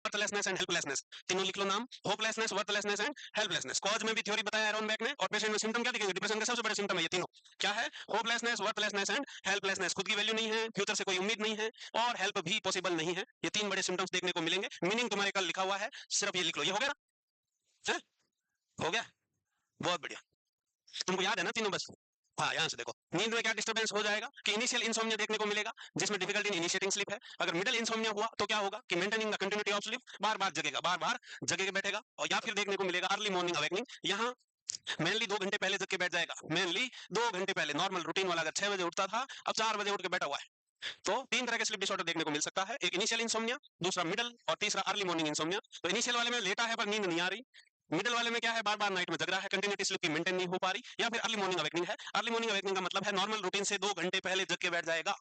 Worthlessness and helplessness, तीनों लिख लो नाम, hopelessness, worthlessness and helplessness. Cause में भी थ्योरी बताया एरोन बेक ने, और पेशेंट में सिम्टम क्या दिखेंगे, डिप्रेशन के सबसे बड़े सिम्टम है ये तीनों, क्या है, होपलेसनेस, वर्थलेसनेस एंड हेल्पलेसनेस, खुद की वैल्यू नहीं है, फ्यूचर से कोई उम्मीद नहीं है, और हेल्प भी पॉसिबल नहीं है। ये तीन बड़े सिम्टम्स देखने को मिलेंगे। मीनिंग तुम्हारे कल लिखा हुआ है, सिर्फ ये लिख लो। ये हो गया ना, है? हो गया, बहुत बढ़िया। तुमको याद है ना तीनों? बस हाँ, यहाँ से देखो, नींद में क्या डिस्टर्बेंस हो जाएगा कि इनिशियल इंसोम्निया देखने को मिलेगा, जिसमें डिफिकल्टी इन इनिशिएटिंग स्लीप है। अगर मिडिल इंसोम्निया हुआ तो क्या होगा कि maintaining the continuity of sleep, बार बार जगेगा, बार बार जगह के बैठेगा। और या फिर देखने को मिलेगा अर्ली मॉर्निंग अवेकनिंग, यहाँ मेनली 2 घंटे पहले जग के बैठ जाएगा, मेनली 2 घंटे पहले। नॉर्मल रूटीन वाला अगर 6 बजे उठता था, अब 4 बजे उठ के बैठा हुआ है। तो तीन तरह के स्लीप डिसऑर्डर देखने को मिल सकता है, एक इनिशियल इंसोम्निया, दूसरा मिडिल, और तीसरा अर्ली मॉर्निंग इंसोम्निया। तो इनिशियल वाले में लेटा है पर नींद नहीं आ रही, मिडिल वाले में क्या है, बार बार नाइट में जग रहा है, कंटिन्यूटी स्लीप की मेंटेन नहीं हो पा रही, या फिर अर्ली मॉर्निंग अवेकनिंग है। अर्ली मॉर्निंग अवेकनिंग का मतलब है नॉर्मल रूटीन से 2 घंटे पहले जग के बैठ जाएगा।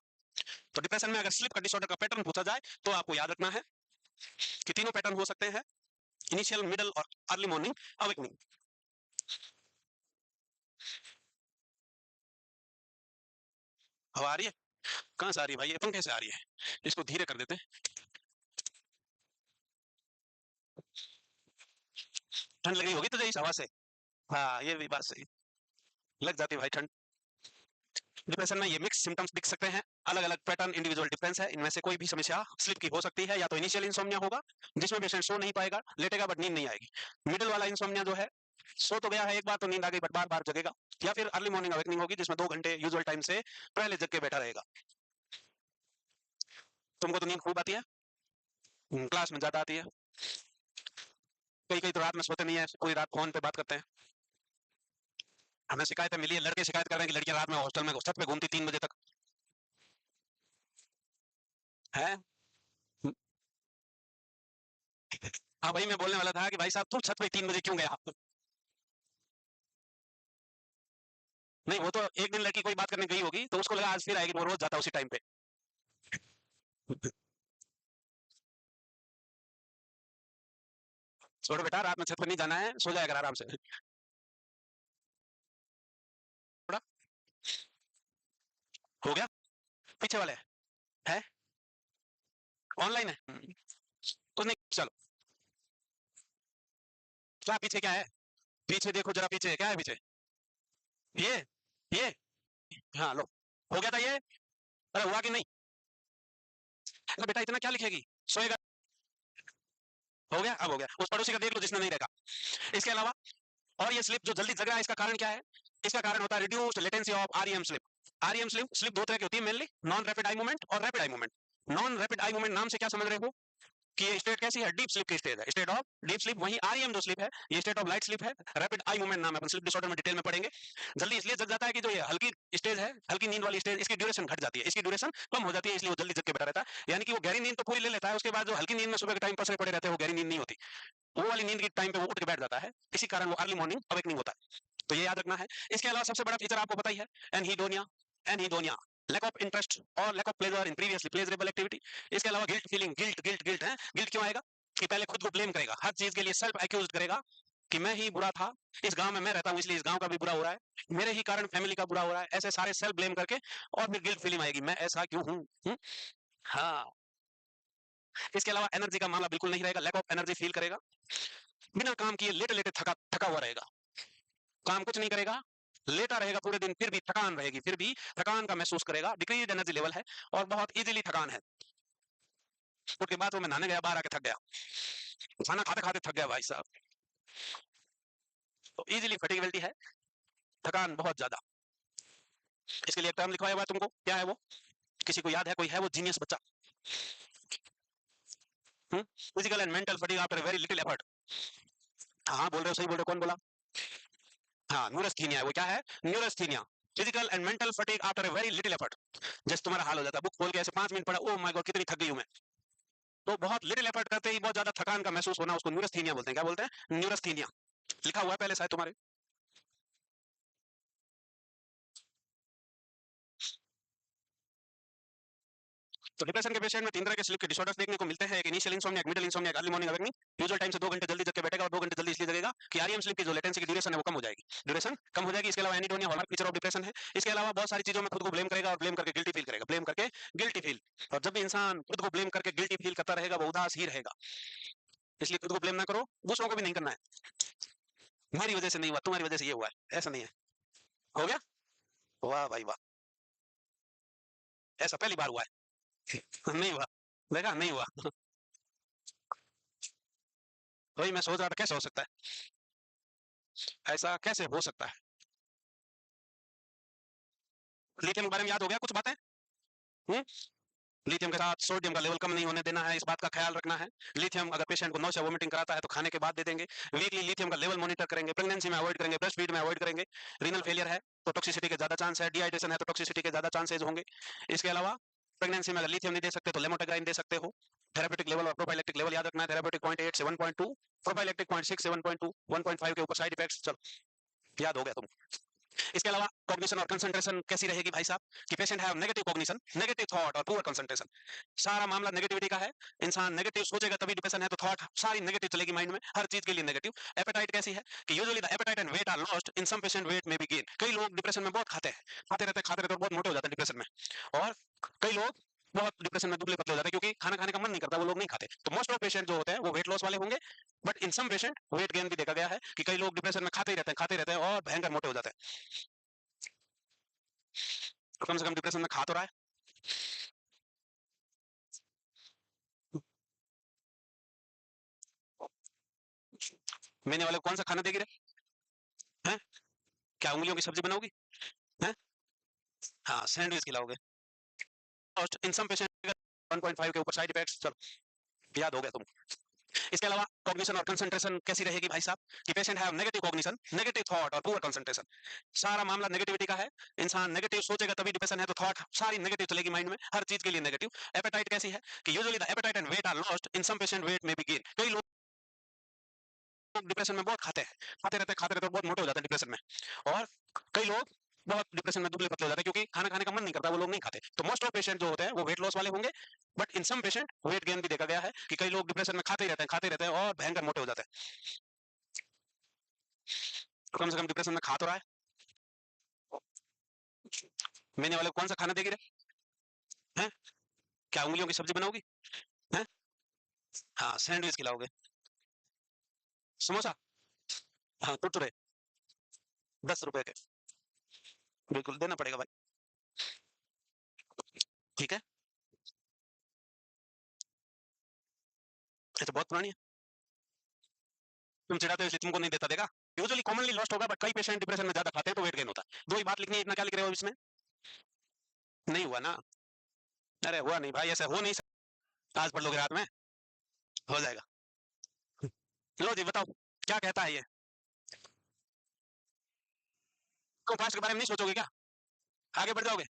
तो डिप्रेशन में अगर स्लीप का डिसऑर्डर का पैटर्न पूछा जाए तो आपको याद रखना है कि तीनों पैटर्न हो सकते हैं, इनिशियल, मिडिल और अर्ली मॉर्निंग अवेकनिंग। हवा आ रही है? कहां से आ रही है भाई? ये पंखे से आ रही है, इसको धीरे कर देते हैं। ठंड लगी होगी तुझे इस हवा से? हाँ, ये भी बात सही, लग जाती है भाई ठंड। डिप्रेशन में ये मिक्स सिम्टम्स दिख सकते हैं, अलग अलग पैटर्न, इंडिविजुअल डिफरेंस है। इनमें से कोई भी समस्या स्लिप की हो सकती है, या तो इनिशियल इंसोम्निया होगा जिसमें पेशेंट सो नहीं पाएगा, लेटेगा बट नींद नहीं आएगी। मिडिल वाला इंसोम्निया जो है, सो तो गया है एक बार तो नींद आ गई बट बार बार जगेगा। या फिर अर्ली मॉर्निंग अवेकनिंग होगी जिसमें 2 घंटे यूजुअल टाइम से पहले जग के बैठा रहेगा। तुमको तो नींद खूब आती है, क्लास में ज्यादा आती है, कई कई तो रात में सोते नहीं है, पूरी रात फोन पे बात करते हैं। हमें शिकायतें मिली है, लड़के शिकायत कर रहे हैं कि लड़कियां रात में हॉस्टल में छत पे घूमती 3 बजे तक है। हाँ भाई, मैं बोलने वाला था कि भाई साहब तुम छत पे 3 बजे क्यों गया? नहीं, वो तो एक दिन लड़की कोई बात करने गई होगी तो उसको लगा आज फिर आएगी, तो वो रोज जाता उसी टाइम पे। छोड़ो बेटा, रात में छत पर नहीं जाना है, सो जाएगा आराम से। थोड़ा हो गया, पीछे वाले है, ऑनलाइन है। कुछ नहीं, चलो। क्या पीछे क्या है? पीछे देखो जरा, पीछे क्या है पीछे? ये ये हाँ, लो, हो गया था ये। अरे हुआ कि नहीं? अरे बेटा, इतना क्या लिखेगी, सोएगा। हो गया, अब हो गया। उस पड़ोसी का देख लो जिसने नहीं देखा। इसके अलावा, और ये स्लिप जो जल्दी जग रहा है, इसका कारण क्या है? इसका कारण होता है reduced latency of REM sleep. REM sleep sleep दो तरह की होती है mainly, non rapid eye movement और rapid eye movement. Non rapid eye movement नाम से क्या समझ रहे हो कि ये स्टेट कैसी है, डीप स्लीप की स्टेट है, स्टेट ऑफ डीप स्लीप। वही आरईएम जो स्लीप है, ये स्टेट ऑफ लाइट स्लीप है। रैपिड आई मूवमेंट नाम है, अपन स्लीप डिसऑर्डर में डिटेल में पढ़ेंगे। जल्दी इसलिए जग जाता है कि जो ये हल्की स्टेज है, हल्की नींद वाली स्टेज, इसकी ड्यूरेशन घट जाती है, इसकी ड्यूरेशन कम हो जाती है, इसलिए वो जल्दी जग के बैठा रहता है। यानी कि वो गहरी नींद तो पूरी ले लेता है, उसके बाद जो हल्की नींद में सुबह के टाइम पसरे पड़े रहते हैं, वो गहरी नींद नहीं होती, वो वाली नींद के टाइम पे वो उठ के बैठ जाता है। इसी कारण वो अर्ली मॉर्निंग अवेकनिंग होता है। तो ये याद रखना है। इसके अलावा सबसे बड़ा फीचर आपको पता ही है, anhedonia. Anhedonia, lack of interest और lack of pleasure in previously pleasurable activity. इसके अलावा guilt feeling, guilt guilt guilt है। गिल्ट क्यों आएगा कि पहले खुद को ब्लेम करेगा, हर चीज के लिए सेल्फ एक्यूज करेगा कि मैं ही बुरा था, इस गांव में मैं रहता हूं इसलिए इस गांव का भी बुरा हो रहा है, मेरे ही कारण फैमिली का बुरा हो रहा है, ऐसे सारे सेल्फ ब्लेम करके, और फिर गिल्ट फीलिंग आएगी, मैं ऐसा क्यों हूं। हाँ। इसके अलावा एनर्जी का मामला बिल्कुल नहीं रहेगा, लैक ऑफ एनर्जी फील करेगा, बिना काम किए लेटे लेटे थका थका हुआ रहेगा, काम कुछ नहीं करेगा, लेटा रहेगा पूरे दिन, फिर भी थकान रहेगी, फिर भी थकान का महसूस करेगा, डिक्रीज एनर्जी लेवल है, और बहुत इजीली थकान है। उसके बाद वो मैं नहाने गया, बाहर आके थक गया, खाना खाते खाते थक गया भाई साहब। तो इजीली फटीगेबिलिटी है, थकान बहुत ज्यादा। इसके लिए एक टर्म लिखवाया हुआ है तुमको, क्या है वो? किसी को याद है? कोई है वो जीनियस बच्चा? Physical and mental fatigue after very little effort. हाँ, बोल रहे हो, सही बोल रहे हो, कौन बोला? हाँ, न्यूरोस्थीनिया है वो। क्या है? Neurasthenia, physical and mental fatigue after a very little effort. जैसे तुम्हारा हाल हो जाता है, बुक खोल के ऐसे 5 मिनट पढ़ा, ओह माय गॉड कितनी थक गई हूं मैं। तो बहुत लिटिल एफर्ट करते ही बहुत ज्यादा थकान का महसूस होना, उसको न्यूरोस्थीनिया बोलते हैं। क्या बोलते हैं? न्यूरोस्थीनिया। लिखा हुआ है पहले शायद तुम्हारे। तो डिप्रेशन के पेशेंट में 3 तरह के स्लीप के डिसऑर्डर्स देखने को मिलते हैं, एक initial insomnia, middle insomnia, early morning awakening. Usual time से 2 घंटे जल्दी जग के बैठेगा, और 2 घंटे जल्दी इसलिए जगेगा कि आरईएम स्लीप की जो लेटेंसी की ड्यूरेशन है वो कम हो जाएगी, ड्यूरेशन कम हो जाएगी। इसके अलावा एनीडोनिया हॉलमार्क फीचर ऑफ डिप्रेशन है। इसके अलावा बहुत सारी चीजों में खुद को ब्लेम करेगा, और ब्लेम करके गिल्टी फील करेगा, ब्लेम करके गिल्टी फील। और जब भी इंसान खुद को ब्लेम करके गिल्टी फील करता रहेगा, वो उदास ही रहेगा। इसलिए खुद को ब्लेम ना करो, दूसरों को भी नहीं करना है। मेरी वजह से नहीं हुआ, तुम्हारी वजह से ये हुआ है, ऐसा नहीं है। हो गया? वाह भाई वाह, ऐसा पहली बार हुआ है। नहीं हुआ, देखा नहीं हुआ। वही मैं सोच रहा था कैसे हो सकता है, ऐसा कैसे हो सकता है। लिथियम के बारे में याद हो गया कुछ बातें? हम्म लिथियम के साथ सोडियम का लेवल कम नहीं होने देना है, इस बात का ख्याल रखना है। लिथियम अगर पेशेंट को नौसिया वोमिटिंग कराता है तो खाने के बाद दे देंगे। वीकली लिथियम का लेवल मॉनिटर करेंगे, प्रेगनेंसी में अवॉइड करेंगे, ब्रेस्ट फीड में अवॉइड करेंगे। रीनल फेलियर है तो टॉक्सिसिटी के ज्यादा चांस है, डिहाइड्रेशन है तो टॉक्सिसिटी के ज्यादा चांसेज होंगे। इसके अलावा प्रेगनेंसी में अगर लिथियम नहीं दे सकते तो लेमोटेग्राइन दे सकते हो। थेरापेटिक लेवल और प्रोफाइलेक्टिक लेवल याद रखना है। थेरापेटिक 0.8 से 1.2, प्रोफाइलेक्टिक 0.6 से 1.2, 1.5 के ऊपर साइड इफेक्ट्स। चलो याद हो गया तुम। इसके अलावा कॉग्निशन और कंसंट्रेशन कैसी रहेगी भाई साहब, कि patient have negative cognition, negative thought और पुअर कंसंट्रेशन। सारा मामला नेगेटिविटी का है। इंसान नेगेटिव सोचेगा तभी डिप्रेशन है, तो थॉट सारी नेगेटिव चलेगी माइंड में, हर चीज के लिए नेगेटिव। एपेटाइट कैसी है कि usually the appetite and weight are lost, in some patient weight में बी गेन। कई लोग डिप्रेशन में बहुत खाते हैं, खाते रहते और बहुत मोटे हो जाते हैं डिप्रेशन में। और कई लोग बहुत डिप्रेशन में दुबले पतले हो जाते हैं क्योंकि खाना खाने का मन नहीं करता, वो लोग नहीं खाते। तो मोस्ट ऑफ पेशेंट जो होते हैं वो वेट लॉस वाले होंगे, but in some patient weight gain भी देखा गया है कि कई लोग डिप्रेशन में खाते ही रहते हैं और भयंकर मोटे हो जाते हैं। तो कम से कम डिप्रेशन में खा तो रहा है। मैंने वाले को कौन सा खाना देगी रे? हैं? क्या उंगलियों की सब्जी बनाओगी? हैं? हाँ, सैंडविच खिलाओगे। और इन सम पेशेंट 1.5 के ऊपर साइड इफेक्ट्स। चलो याद हो गया तुम। इसके अलावा कॉग्निशन और कंसंट्रेशन कैसी रहेगी भाई साहब, कि patient have negative cognition, negative thought और पुअर कंसंट्रेशन। सारा मामला नेगेटिविटी का है। इंसान नेगेटिव सोचेगा तभी डिप्रेशन है, तो थॉट सारी नेगेटिव चलेगी माइंड में, हर चीज के लिए नेगेटिव। एपेटाइट कैसी है कि usually the appetite and weight are lost, in some patient weight में बी गेन। कई लोग डिप्रेशन में बहुत खाते रहते और बहुत मोटे हो जाते हैं डिप्रेशन में। और कई लोग बहुत डिप्रेशन में दुबले पतले हो जाते हैं क्योंकि खाना खाने का मन नहीं करता, वो लोग नहीं खाते। तो मोस्ट ऑफ पेशेंट जो होते हैं वो वेट लॉस वाले होंगे, but in some patient weight gain भी देखा गया है कि कई लोग डिप्रेशन में खाते ही रहते हैं और भयंकर मोटे हो जाते हैं। तो कम से कम डिप्रेशन में खा तो रहा है। मैंने वाले को कौन सा खाना देगी रे? हैं? क्या उंगलियों की सब्जी बनाओगी? हैं? हाँ, सैंडविच खिलाओगे। समोसा? हाँ, कुरकुरे 10 रुपए के। बिल्कुल देना पड़ेगा भाई। ठीक है, ये तो बहुत पुरानी है। तुम चिढ़ाते हो इसलिए तुमको नहीं देता देगा। यूजुअली कॉमनली लॉस्ट होगा, बट कई पेशेंट डिप्रेशन में ज्यादा खाते हैं तो वेट गेन होता है। दो ही बात लिखनी है, इतना क्या लिख रहे हो इसमें? नहीं हुआ ना? अरे हुआ नहीं भाई, ऐसे हो नहीं सकता। आज पढ़ लोगे रात में, हो जाएगा। लो जी बताओ, क्या कहता है ये? तुम पास्ट के बारे में नहीं सोचोगे क्या? आगे बढ़ जाओगे?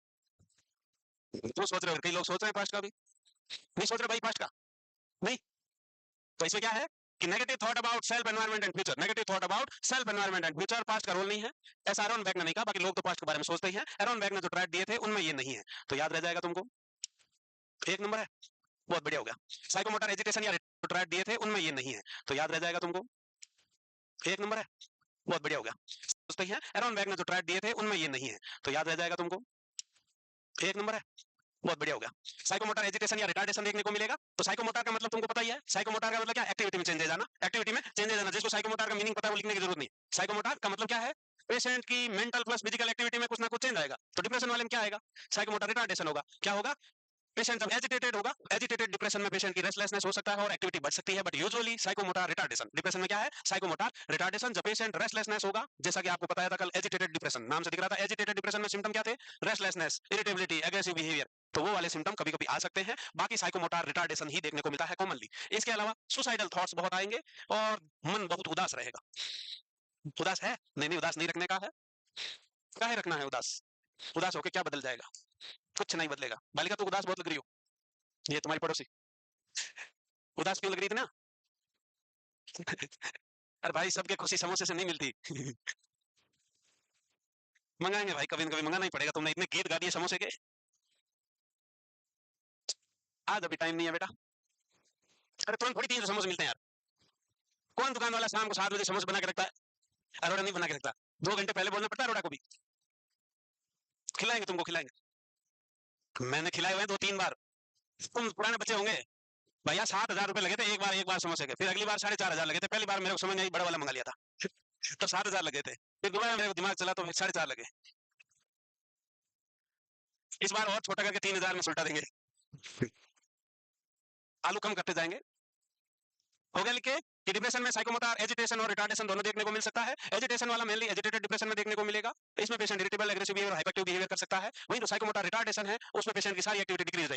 तुम सोच रहे हो, कई लोग सोच रहे हैं पास्ट का भी। नहीं सोच रहे भाई पास्ट का? नहीं। तो इसमें क्या है कि negative thought about self environment and future, negative thought about self environment and future. Past का रोल नहीं है। ऐसा एरॉन बैग ने नहीं कहा, बाकी लोग तो पास्ट के बारे में सोचते ही हैं। एरॉन बैग ने जो ट्रैक दिए थे उनमें ये नहीं है, तो याद रह जाएगा तुमको। एक नंबर है, बहुत बढ़िया हो गया। साइकोमोटर एजिटेशन या ट्रैक दिए थे उनमें ये नहीं है, तो याद रह जाएगा तुमको। एक नंबर है, बहुत बढ़िया हो गया। सोचते ही हैं, एरॉन बैग ने जो ट्रैक दिए थे उनमें ये नहीं है, तो याद रह जाएगा तुमको। एक नंबर है, बहुत बढ़िया हो गया। साइकोमोटर एजिटेशन या रिटार्डेशन देखने को मिलेगा। तो साइकोमोटर का मतलब तुमको पता ही है। साइकोमोटर का मतलब क्या? एक्टिविटी में चेंजेस आना, एक्टिविटी में चेंजेस आना। जिसको साइकोमोटर का मीनिंग पता है वो लिखने की जरूरत नहीं। साइकोमोटर का मतलब क्या है? पेशेंट की मेंटल प्लस फिजिकल एक्टिविटी में कुछ ना कुछ चेंज आएगा। तो डिप्रेशन वाले में क्या आएगा? साइकोमोटर रिटार्डेशन होगा। क्या होगा? पेशेंट जब एजिटेटेड होगा, एजिटेटेड डिप्रेशन में पेशेंट की रेस्टलेसनेस हो सकता है और एक्टिविटी बढ़ सकती है, but usually psychomotor retardation. Depression में क्या है? Psychomotor retardation. जब पेशेंट रेस्टलेसनेस होगा, जैसा कि आपको बताया था कल, एजिटेटेड डिप्रेशन नाम से दिख रहा था। एजिटेटेड डिप्रेशन में सिम्टम क्या थे? Restlessness, irritability, aggressive behaviour. तो वो वाले सिम्टम कभी कभी आ सकते हैं। बाकी साइकोमोटर रिटार्डेशन ही देखने को मिलता है कॉमनली। इसके अलावा सुसाइडल थॉट्स बहुत आएंगे और मन बहुत उदास रहेगा। उदास है? नहीं नहीं, उदास नहीं रखने का है। काहे रखना है उदास? उदास होकर क्या बदल जाएगा? कुछ नहीं बदलेगा। बालिका तो उदास बहुत लग रही हो। ये तुम्हारी पड़ोसी उदास क्यों लग रही थी ना? अरे भाई, सबके खुशी समोसे से नहीं मिलती। मंगाएंगे भाई, कभी न कभी मंगाना ही पड़ेगा। तुमने इतने गीत गा दिए समोसे के। आज अभी टाइम नहीं है बेटा। अरे तुरंत थोड़ी 300 समोसे मिलते हैं यार। कौन दुकान वाला शाम को 7 बजे समोसे बना के रखता है? अरोड़ा नहीं बना के रखता। 2 घंटे पहले बोलना पड़ता है अरोड़ा को भी। खिलाएंगे, तुमको खिलाएंगे। मैंने खिलाए हुए हैं 2-3 बार। तुम पुराने बच्चे होंगे। भैया 7,000 रुपए लगे थे एक बार समोसे के, फिर अगली बार 4,500 लगे थे, पहली बार मेरे को समझ नहीं आई, बड़ा वाला मंगा लिया था। तो 7,000 लगे थे, फिर दोबारा मेरे को दिमाग चला तो 4,500 लगे। इस बार और छोटा करके 3,000 में सुलटा देंगे। आलू कम करते जाएंगे। हो गया लिखे कि डिप्रेशन में साइकोमोटर एजिटेशन और रिटार्डेशन दोनों देखने को मिल सकता है। एजिटेशन वाला मेनली एजिटेटेड डिप्रेशन में देखने को मिलेगा, इसमें patient irritable, aggressive behaviour, hyperactive behaviour कर सकता है। वहीं जो साइकोमोटर रिटार्डेशन है उसमें पेशेंट की सारी एक्टिविटी डिक्रीज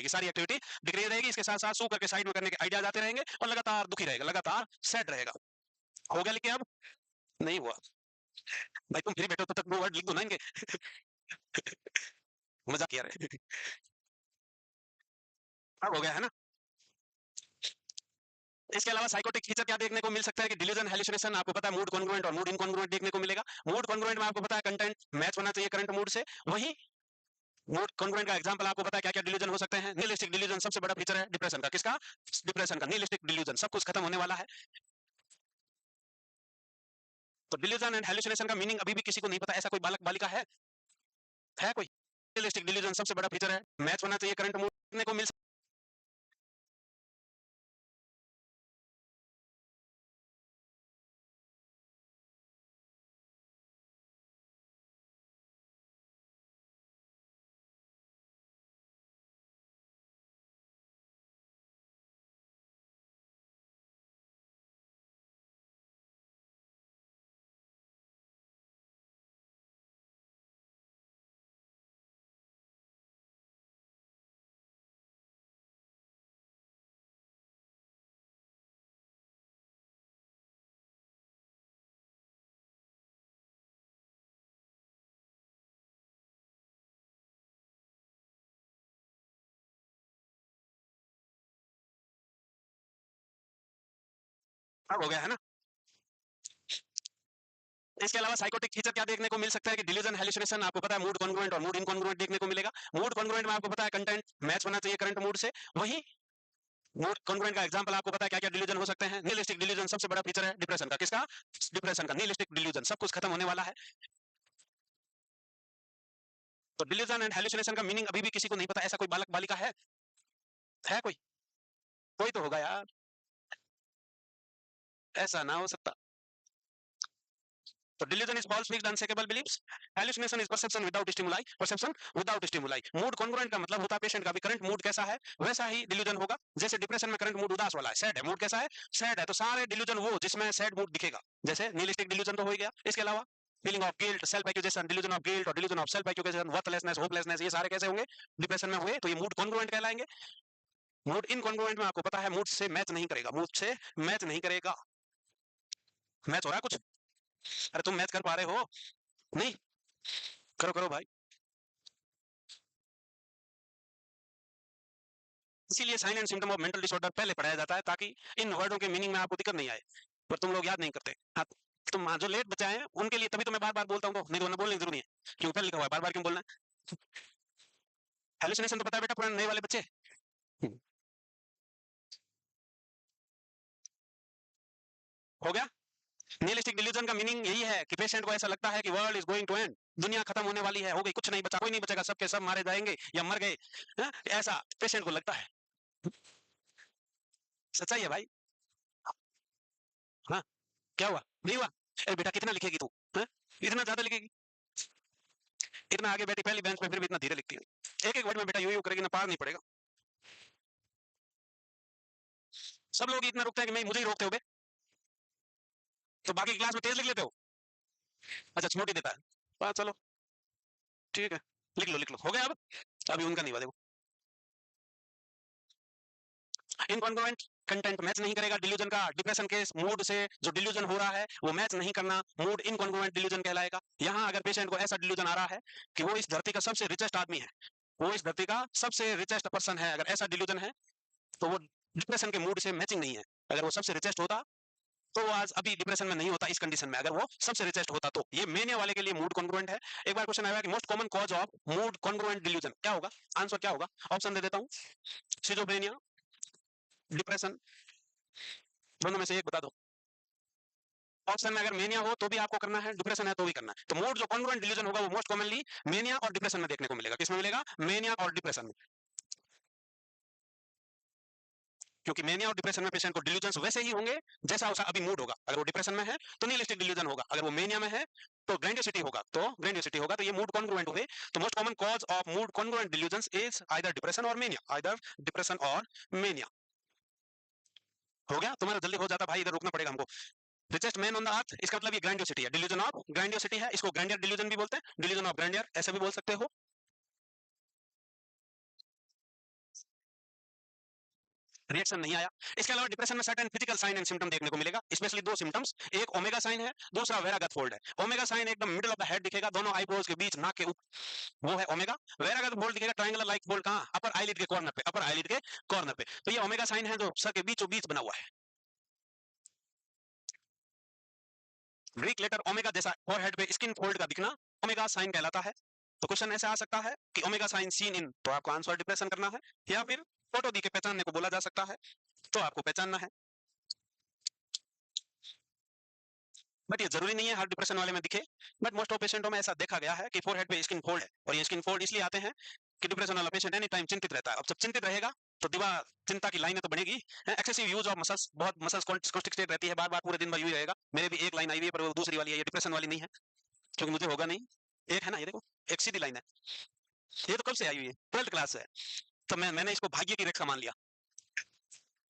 रहेगी, इसके साथ साथ सू करके साइड में करने के आइडियाज आते रहेंगे और लगातार दुखी रहेगा, लगातार सैड रहेगा। हो गया लिखे अब? नहीं हुआ भाई, तुम फिर बैठो तो तक दो वर्ड लिख दो ना इनके। मजाक किया रहे। अब हो गया है ना? इसके अलावा साइकोटिक फीचर क्या देखने को मिल सकता है कि डिल्यूजन, हेलुसिनेशन, आपको पता है मूड कॉन्ग्रुएंट और मूड इनकॉन्ग्रुएंट देखने को मिलेगा। मूड कॉन्ग्रुएंट में आपको पता है कंटेंट मैच होना चाहिए करंट मूड से, वही मूड कॉन्ग्रुएंट का एग्जांपल आपको पता है क्या क्या डिल्यूजन हो सकते हैं। निहिलिस्टिक डिल्यूजन सबसे बड़ा फीचर है डिप्रेशन का। किसका? डिप्रेशन का निहिलिस्टिक डिल्यूजन, सब कुछ खत्म होने वाला है। तो डिल्यूजन एंड हेलुसिनेशन का मीनिंग अभी भी किसी को नहीं पता, ऐसा कोई बालक बालिका है कोई? निहिलिस्टिक डिल्यूजन सबसे बड़ा फीचर है, मैच होना चाहिए करंट मूड देखने को मिल अब हो गया है ना? इसके अलावा साइकोटिक फीचर क्या देखने को मिल सकता है कि डिल्यूजन, हेलुसिनेशन, आपको पता है मूड कॉन्ग्रुएंट और मूड इनकॉन्ग्रुएंट देखने को मिलेगा। मूड कॉन्ग्रुएंट में आपको पता है कंटेंट मैच होना चाहिए करंट मूड से, वही मूड कॉन्ग्रुएंट का एग्जांपल आपको पता है क्या क्या डिल्यूजन हो सकते हैं। निहिलिस्टिक डिल्यूजन सबसे बड़ा फीचर है डिप्रेशन का। किसका? डिप्रेशन का निहिलिस्टिक डिल्यूजन, सब कुछ खत्म होने वाला है। तो डिल्यूजन एंड हेलुसिनेशन का मीनिंग अभी भी किसी को नहीं पता, ऐसा कोई बालक बालिका है कोई? कोई तो होगा यार, ऐसा ना हो सकता। तो delusion is false fixed unshakable beliefs, hallucination is perception without stimuli, mood congruent का मतलब होता है पेशेंट का भी करंट मूड कैसा है वैसा ही डिल्यूजन होगा। जैसे डिप्रेशन में करंट मूड उदास वाला है, सैड है, मूड कैसा है? सैड है, तो सारे डिल्यूजन वो जिसमें सैड मूड दिखेगा। जैसे निहिलिस्टिक डिल्यूजन तो हो ही गया, इसके अलावा feeling of guilt, self accusation, delusion of guilt और delusion of self accusation, worthlessness, hopelessness, ये सारे कैसे होंगे? डिप्रेशन में हुए तो ये मूड कॉन्ग्रुएंट कहलाएंगे। मूड इनकॉन्ग्रुएंट में आपको पता है मूड से मैच नहीं करेगा, मूड से मैच नहीं करेगा। मैच हो रहा है कुछ? अरे तुम मैच कर पा रहे हो? नहीं? करो करो भाई। इसीलिए sign and symptom of mental disorder पहले पढ़ाया जाता है ताकि इन वर्डों के मीनिंग में आपको दिक्कत नहीं आए, पर तुम लोग याद नहीं करते। हाँ, तुम जो लेट बच्चे हैं उनके लिए तभी तो मैं बार बार बोलता हूँ, नहीं तो बोलने की जरूरत नहीं है, क्यों पहले लिखा हुआ है, बार बार क्यों बोलना है? हेलुसिनेशन तो पता है बेटा पुराने नए वाले बच्चे। हो गया? निहिलिस्टिक डिल्यूजन का मीनिंग यही है कि पेशेंट को ऐसा लगता है कि world is going to end, दुनिया खत्म होने वाली है, हो गई, कुछ नहीं बचा, कोई नहीं बचेगा, सबके सब मारे जाएंगे या मर गए। हाँ, ऐसा पेशेंट को लगता है। सच्चाई है भाई। हाँ, क्या हुआ? नहीं हुआ? अरे बेटा कितना लिखेगी तू? हाँ? इतना ज्यादा लिखेगी? इतना आगे बैठी पहली बेंच पे फिर भी इतना धीरे लिखती है, एक एक वर्ड में बेटा यूं करेगी ना पार नहीं पड़ेगा। सब लोग इतना रुकते हैं कि मैं मुझे ही रोकते हो बे, तो बाकी क्लास में तेज लिख लेते हो? अच्छा छोटी देता है। हाँ चलो ठीक है, लिख लो हो गया। अब अभी उनका नहीं हुआ देखो। इनकॉन्ग्रुएंट कंटेंट मैच नहीं करेगा डिल्यूजन का। डिप्रेशन के मूड से जो डिल्यूजन हो रहा है वो मैच नहीं करना, मूड इनकॉन्ग्रुएंट डिल्यूजन कहलाएगा। यहाँ अगर पेशेंट को ऐसा डिल्यूजन आ रहा है कि वो इस धरती का सबसे रिचेस्ट आदमी है, वो इस धरती का सबसे रिचेस्ट पर्सन है, अगर ऐसा डिल्यूजन है तो वो डिप्रेशन के मूड से मैचिंग नहीं है। अगर वो सबसे रिचेस्ट होता तो वो आज अभी डिप्रेशन में नहीं होता इस कंडीशन में, अगर वो सबसे रिचेस्ट होता तो। ये मेनिया वाले के लिए मूड कॉन्ग्रुएंट है। एक बार क्वेश्चन आया कि most common cause of mood congruent delusion क्या होगा? आंसर क्या होगा? ऑप्शन दे देता हूँ, सिजोफ्रेनिया, डिप्रेशन, दोनों में से एक बता दो। ऑप्शन में अगर मेनिया हो तो भी आपको करना है, डिप्रेशन है तो भी करना है। तो मूड जो कॉन्ग्रुएंट डिल्यूजन होगा वो मोस्ट कॉमनली मेनिया और डिप्रेशन में देखने को मिलेगा। किसमें मिलेगा? मेनिया और डिप्रेशन में। क्योंकि मेनिया और डिप्रेशन में पेशेंट को डिल्यूजन्स वैसे ही होंगे जैसा उसका अभी मूड होगा। अगर वो डिप्रेशन में है तो निहिलिस्टिक डिल्यूजन होगा, अगर वो मेनिया में है तो ग्रैंडियोसिटी होगा, तो ये मूड कॉन्ग्रुएंट हुए। तो most common cause of mood congruent delusions is either depression और मेनिया, आइदर डिप्रेशन और मेनिया। हो गया तुम्हारा, जल्दी हो जाता भाई, इधर रुकना पड़ेगा हमको। Richest man on the earth, इसका मतलब ये ग्रैंडियोसिटी है, डिल्यूजन ऑफ ग्रैंडियोसिटी है, इसको ग्रैंडियर डिल्यूजन भी बोलते हैं, डिल्यूजन ऑफ ग्रैंडियर ऐसे भी बोल सकते हो। रिएक्शन नहीं आया। इसके अलावा डिप्रेशन में certain physical sign and symptom देखने को मिलेगा, स्पेशली दो सिम्टम्स, एक ओमेगा साइन है, दूसरा वेरागत फोल्ड है। ओमेगा साइन एकदम मिडिल ऑफ द हेड दिखेगा, दोनों आईब्रोज के बीच, नाक के ऊपर, वो है ओमेगा। वेरागत फोल्ड दिखेगा ट्रायंगुलर लाइक फोल्ड, कहां? अपर आईलिड के कॉर्नर पे, अपर आईलिड के कॉर्नर पे। तो ये ओमेगा साइन है जो सर के बीचों बीच बना हुआ है। ग्रीक लेटर ओमेगा जैसा फोरहेड पे स्किन फोल्ड का दिखना ओमेगा साइन कहलाता है। तो क्वेश्चन ऐसे आ सकता है कि ओमेगा साइन सीन इन, तो आपको आंसर डिप्रेशन करना है, या फिर फोटो दी के पहचानने को बोला जा सकता है, तो आपको पहचानना है। बट ये जरूरी नहीं है हर डिप्रेशन वाले में दिखे, बट मोस्ट ऑफ पेशेंटों में ऐसा देखा गया है कि फोरहेड पे स्किन फोल्ड है, और ये स्किन फोल्ड इसलिए आते हैं कि डिप्रेशन वाला पेशेंट एनी टाइम चिंतित रहता है। अब जब चिंतित रहेगा तो दीवार चिंता की लाइनें तो बनेगी। एक्सेसिव यूज ऑफ मसल्स, बहुत मसल्स कॉन्स्ट्रिक्टेड रहती है, बार बार पूरे दिन भर यूज रहेगा। मेरे भी एक लाइन आई हुई है पर वो दूसरी वाली है, ये डिप्रेशन वाली नहीं है, क्योंकि मुझे होगा नहीं। एक है ना, ये देखो एक सीधी लाइन है, ये तो कब से आई हुई है, 12th क्लास से है। तो मैंने इसको भाग्य की रेखा मान लिया।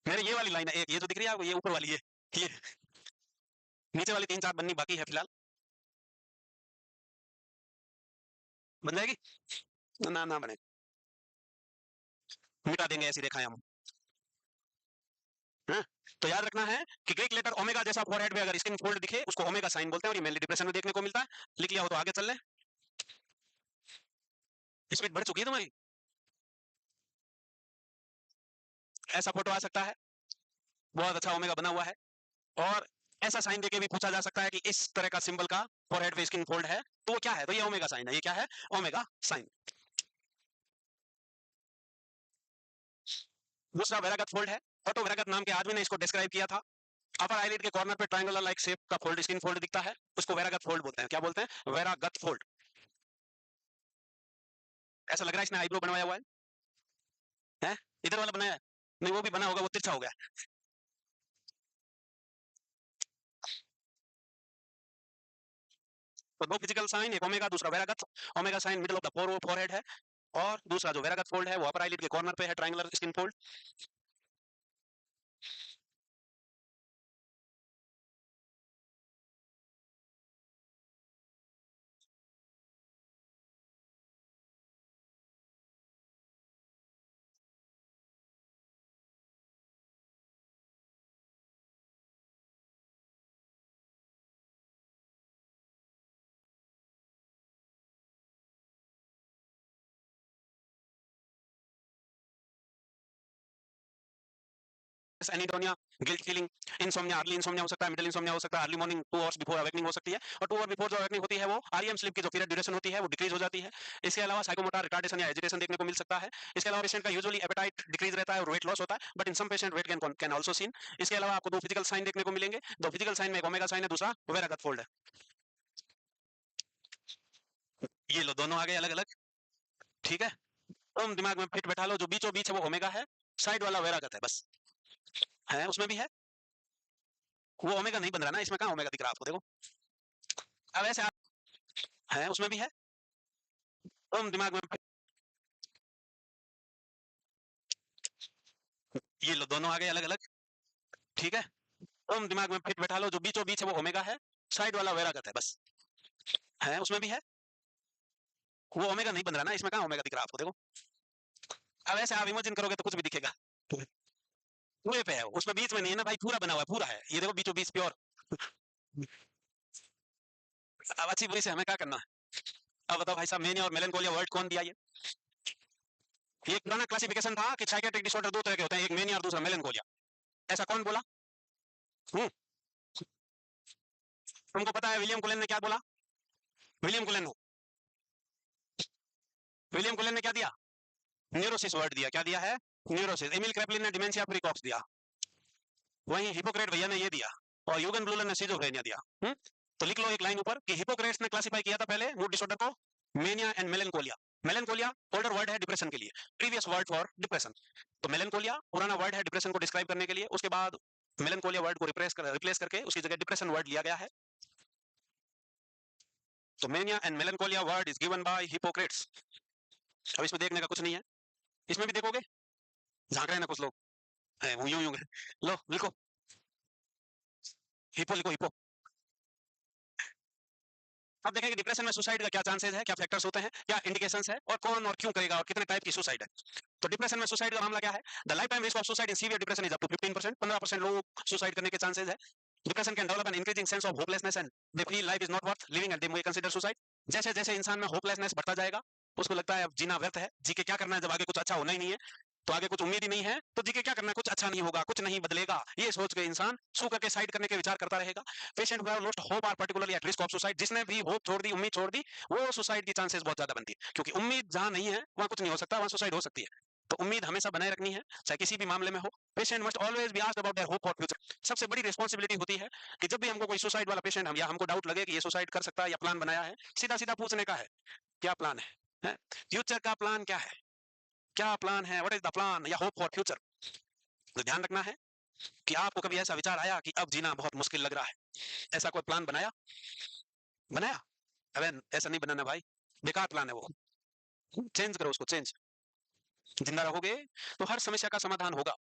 मेरे ये वाली लाइन है एक, ये जो दिख रही है आपको, ये ऊपर वाली है, ये नीचे वाली 3-4 बननी बाकी है फिलहाल। बन जाएगी ना? ना बने, मिटा देंगे ऐसी रेखाएं हम। हाँ? तो याद रखना है कि ग्रीक लेटर ओमेगा जैसा फोरहेड पे अगर स्किन फोल्ड दिखे उसको ओमेगा साइन बोलते हैं, और ये मेनली डिप्रेशन में देखने को मिलता है। लिख लिया हो तो आगे चल ले। स्पीड बढ़ चुकी है तुम्हारी। ऐसा फोटो आ सकता है, बहुत अच्छा ओमेगा बना हुआ है, और ऐसा साइन देके भी पूछा जा सकता है कि इस तरह का सिंबल का फोरहेड पे स्किन फोल्ड है, तो वो क्या है? तो ये ओमेगा साइन है। ये क्या है? Omega sine. दूसरा वेरागत फोल्ड है, ऑटो वेरागत नाम के आदमी ने इसको डिस्क्राइब किया था। अपर आईलिड के कॉर्नर पे ट्रायंगुलर लाइक शेप का फोल्ड, स्किन फोल्ड दिखता है, उसको वेरागत फोल्ड बोलते हैं। क्या बोलते हैं? वेरागत फोल्ड। ऐसा लग रहा है इसने आईब्रो बनवाया हुआ है? इधर वाला बनाया है? नहीं, वो भी बना होगा, वो तिरछा हो गया। तो दो फिजिकल साइन, एक ओमेगा दूसरा Veraguth. Omega sign middle of the forehead है, और दूसरा जो वेरागत फोल्ड है वो अपर आईलिड के कॉर्नर पे है, triangular skin fold. Anhedonia, guilt feeling, insomnia, early insomnia हो सकता है, मिडिल इंसोम्निया हो सकता है, early morning 2 hours before awakening हो सकती है, और 2 आवर बिफोर जो अवेकनिंग होती है वो आरईएम स्लीप की जो पीरियड ड्यूरेशन होती है वो डिक्रीज हो जाती है। इसके अलावा साइकोमोटर रिटार्डेशन या एजिटेशन देखने को मिल सकता है। इसके अलावा पेशेंट का यूजुअली एपेटाइट डिक्रीज रहता है और वेट लॉस होता है, but in some patient weight gain can also seen. इसके अलावा आपको दो फिजिकल साइन देखने को मिलेंगे, दो फिजिकल साइन में एक ओमेगा साइन है, दूसरा वेरागत फोल्ड है। ये लो दोनों आ गए अलग अलग, ठीक है। तुम दिमाग में फिट बैठा लो, जो बीचों बीच है वो ओमेगा है, साइड वाला वेरागत है, बस है उसमें भी है। वो ओमेगा नहीं बन रहा ना इसमें, कहाँ ओमेगा दिख रहा है आपको? देखो अब ऐसे है, उसमें भी है। तुम दिमाग में ये लो दोनों आ गए अलग अलग, ठीक है। तुम दिमाग में फिट बैठा लो, जो बीचों बीच है वो ओमेगा है, साइड वाला वेरागत है, बस है उसमें भी है। वो ओमेगा नहीं बन रहा ना इसमें, कहाँ ओमेगा दिख रहा है आपको? देखो अब ऐसे आप इमेजिन करोगे तो कुछ भी दिखेगा। पूरे पे है वो, उसमें बीच में नहीं है ना भाई, पूरा बना हुआ है, पूरा है, ये देखो बीचों बीच प्योर। अब अच्छी बुरी से हमें क्या करना है? अब बताओ भाई साहब, मेनिया और मेलेंकोलिया वर्ड कौन दिया? ये एक पुराना क्लासिफिकेशन था कि साइकियाट्रिक डिसऑर्डर दो तरह के होते हैं, एक मेनिया और दूसरा मेलेंकोलिया। ऐसा कौन बोला? हम्म तुमको पता है विलियम कुलेन ने क्या बोला? विलियम कुलेन ने, विलियम कुलेन ने क्या दिया? न्यूरोसिस वर्ड दिया। क्या दिया है? न्यूरोसिस। एमिल क्रेपलिन ने डिमेंशिया प्रीकॉक्स दिया, वहीं हिपोक्रेट भैया ने ये दिया, और यूगन ब्लूलर ने सिजोफ्रेनिया दिया। तो लिख लो एक लाइन ऊपर कि हिपोक्रेट्स ने क्लासिफाई किया था पहले मूड डिसऑर्डर को mania and melancholia, melancholia older word है डिप्रेशन के लिए, प्रीवियस वर्ड फॉर डिप्रेशन। तो मेलेंकोलिया पुराना वर्ड है डिप्रेशन को डिस्क्राइब करने के लिए, उसके बाद मेलेंकोलिया वर्ड को रिप्लेस करके उसकी जगह डिप्रेशन वर्ड लिया गया है। तो mania and melancholia word is given by Hippocrates. अब इसमें देखने का कुछ नहीं है, इसमें भी देखोगे झांक रहे हैं ना कुछ लोग, यूं यूं लो लिखो हिपो, लिखो हिपो। अब देखें कि डिप्रेशन में सुसाइड का क्या चांसेस है, क्या फैक्टर्स होते हैं, क्या इंडिकेशंस है, और कौन और क्यों करेगा, और कितने टाइप की सुसाइड है। तो डिप्रेशन में सुसाइड का मामला क्या है? The life time risk of suicide in severe depression is up to 15%, 15% लोग सुसाइड करने के चांसेस है। Depression can develop an increasing sense of hopelessness and they feel life is not worth living and they may consider suicide. जैसे जैसे इंसान में hopelessness बढ़ता जाएगा, उसको लगता है अब जीना व्यर्थ है, जी के क्या करना है जब आगे कुछ अच्छा होना ही नहीं है, तो आगे कुछ उम्मीद ही नहीं है, तो जी के क्या करना है, कुछ अच्छा नहीं होगा, कुछ नहीं बदलेगा, ये सोच के इंसान सू करके साइड करने के विचार करता रहेगा। Patient who have lost hope are particularly at risk of suicide. जिसने भी होप छोड़ दी, उम्मीद छोड़ दी, वो सुसाइड की चांसेस बहुत ज्यादा बनती है, क्योंकि उम्मीद जहां नहीं है वहां कुछ नहीं हो सकता, वहां सुसाइड हो सकती है। तो उम्मीद हमेशा बनाए रखनी है, चाहे किसी भी मामले में हो। Patient must always be asked about their hope for future. सबसे बड़ी रिस्पांसिबिलिटी होती है कि जब भी हमको कोई सुसाइड वाला पेशेंट हम या हमको डाउट लगे कि ये सुसाइड कर सकता है या प्लान बनाया है, सीधा सीधा पूछने का है क्या प्लान है? फ्यूचर का प्लान क्या है, क्या प्लान है, व्हाट इज द प्लान, या होप फॉर फ्यूचर। तो ध्यान रखना है कि आपको कभी ऐसा विचार आया कि अब जीना बहुत मुश्किल लग रहा है, ऐसा कोई प्लान बनाया? बनाया? अबे ऐसा नहीं बनाना भाई, बेकार प्लान है वो, चेंज करो उसको, चेंज। जिंदा रहोगे तो हर समस्या का समाधान होगा,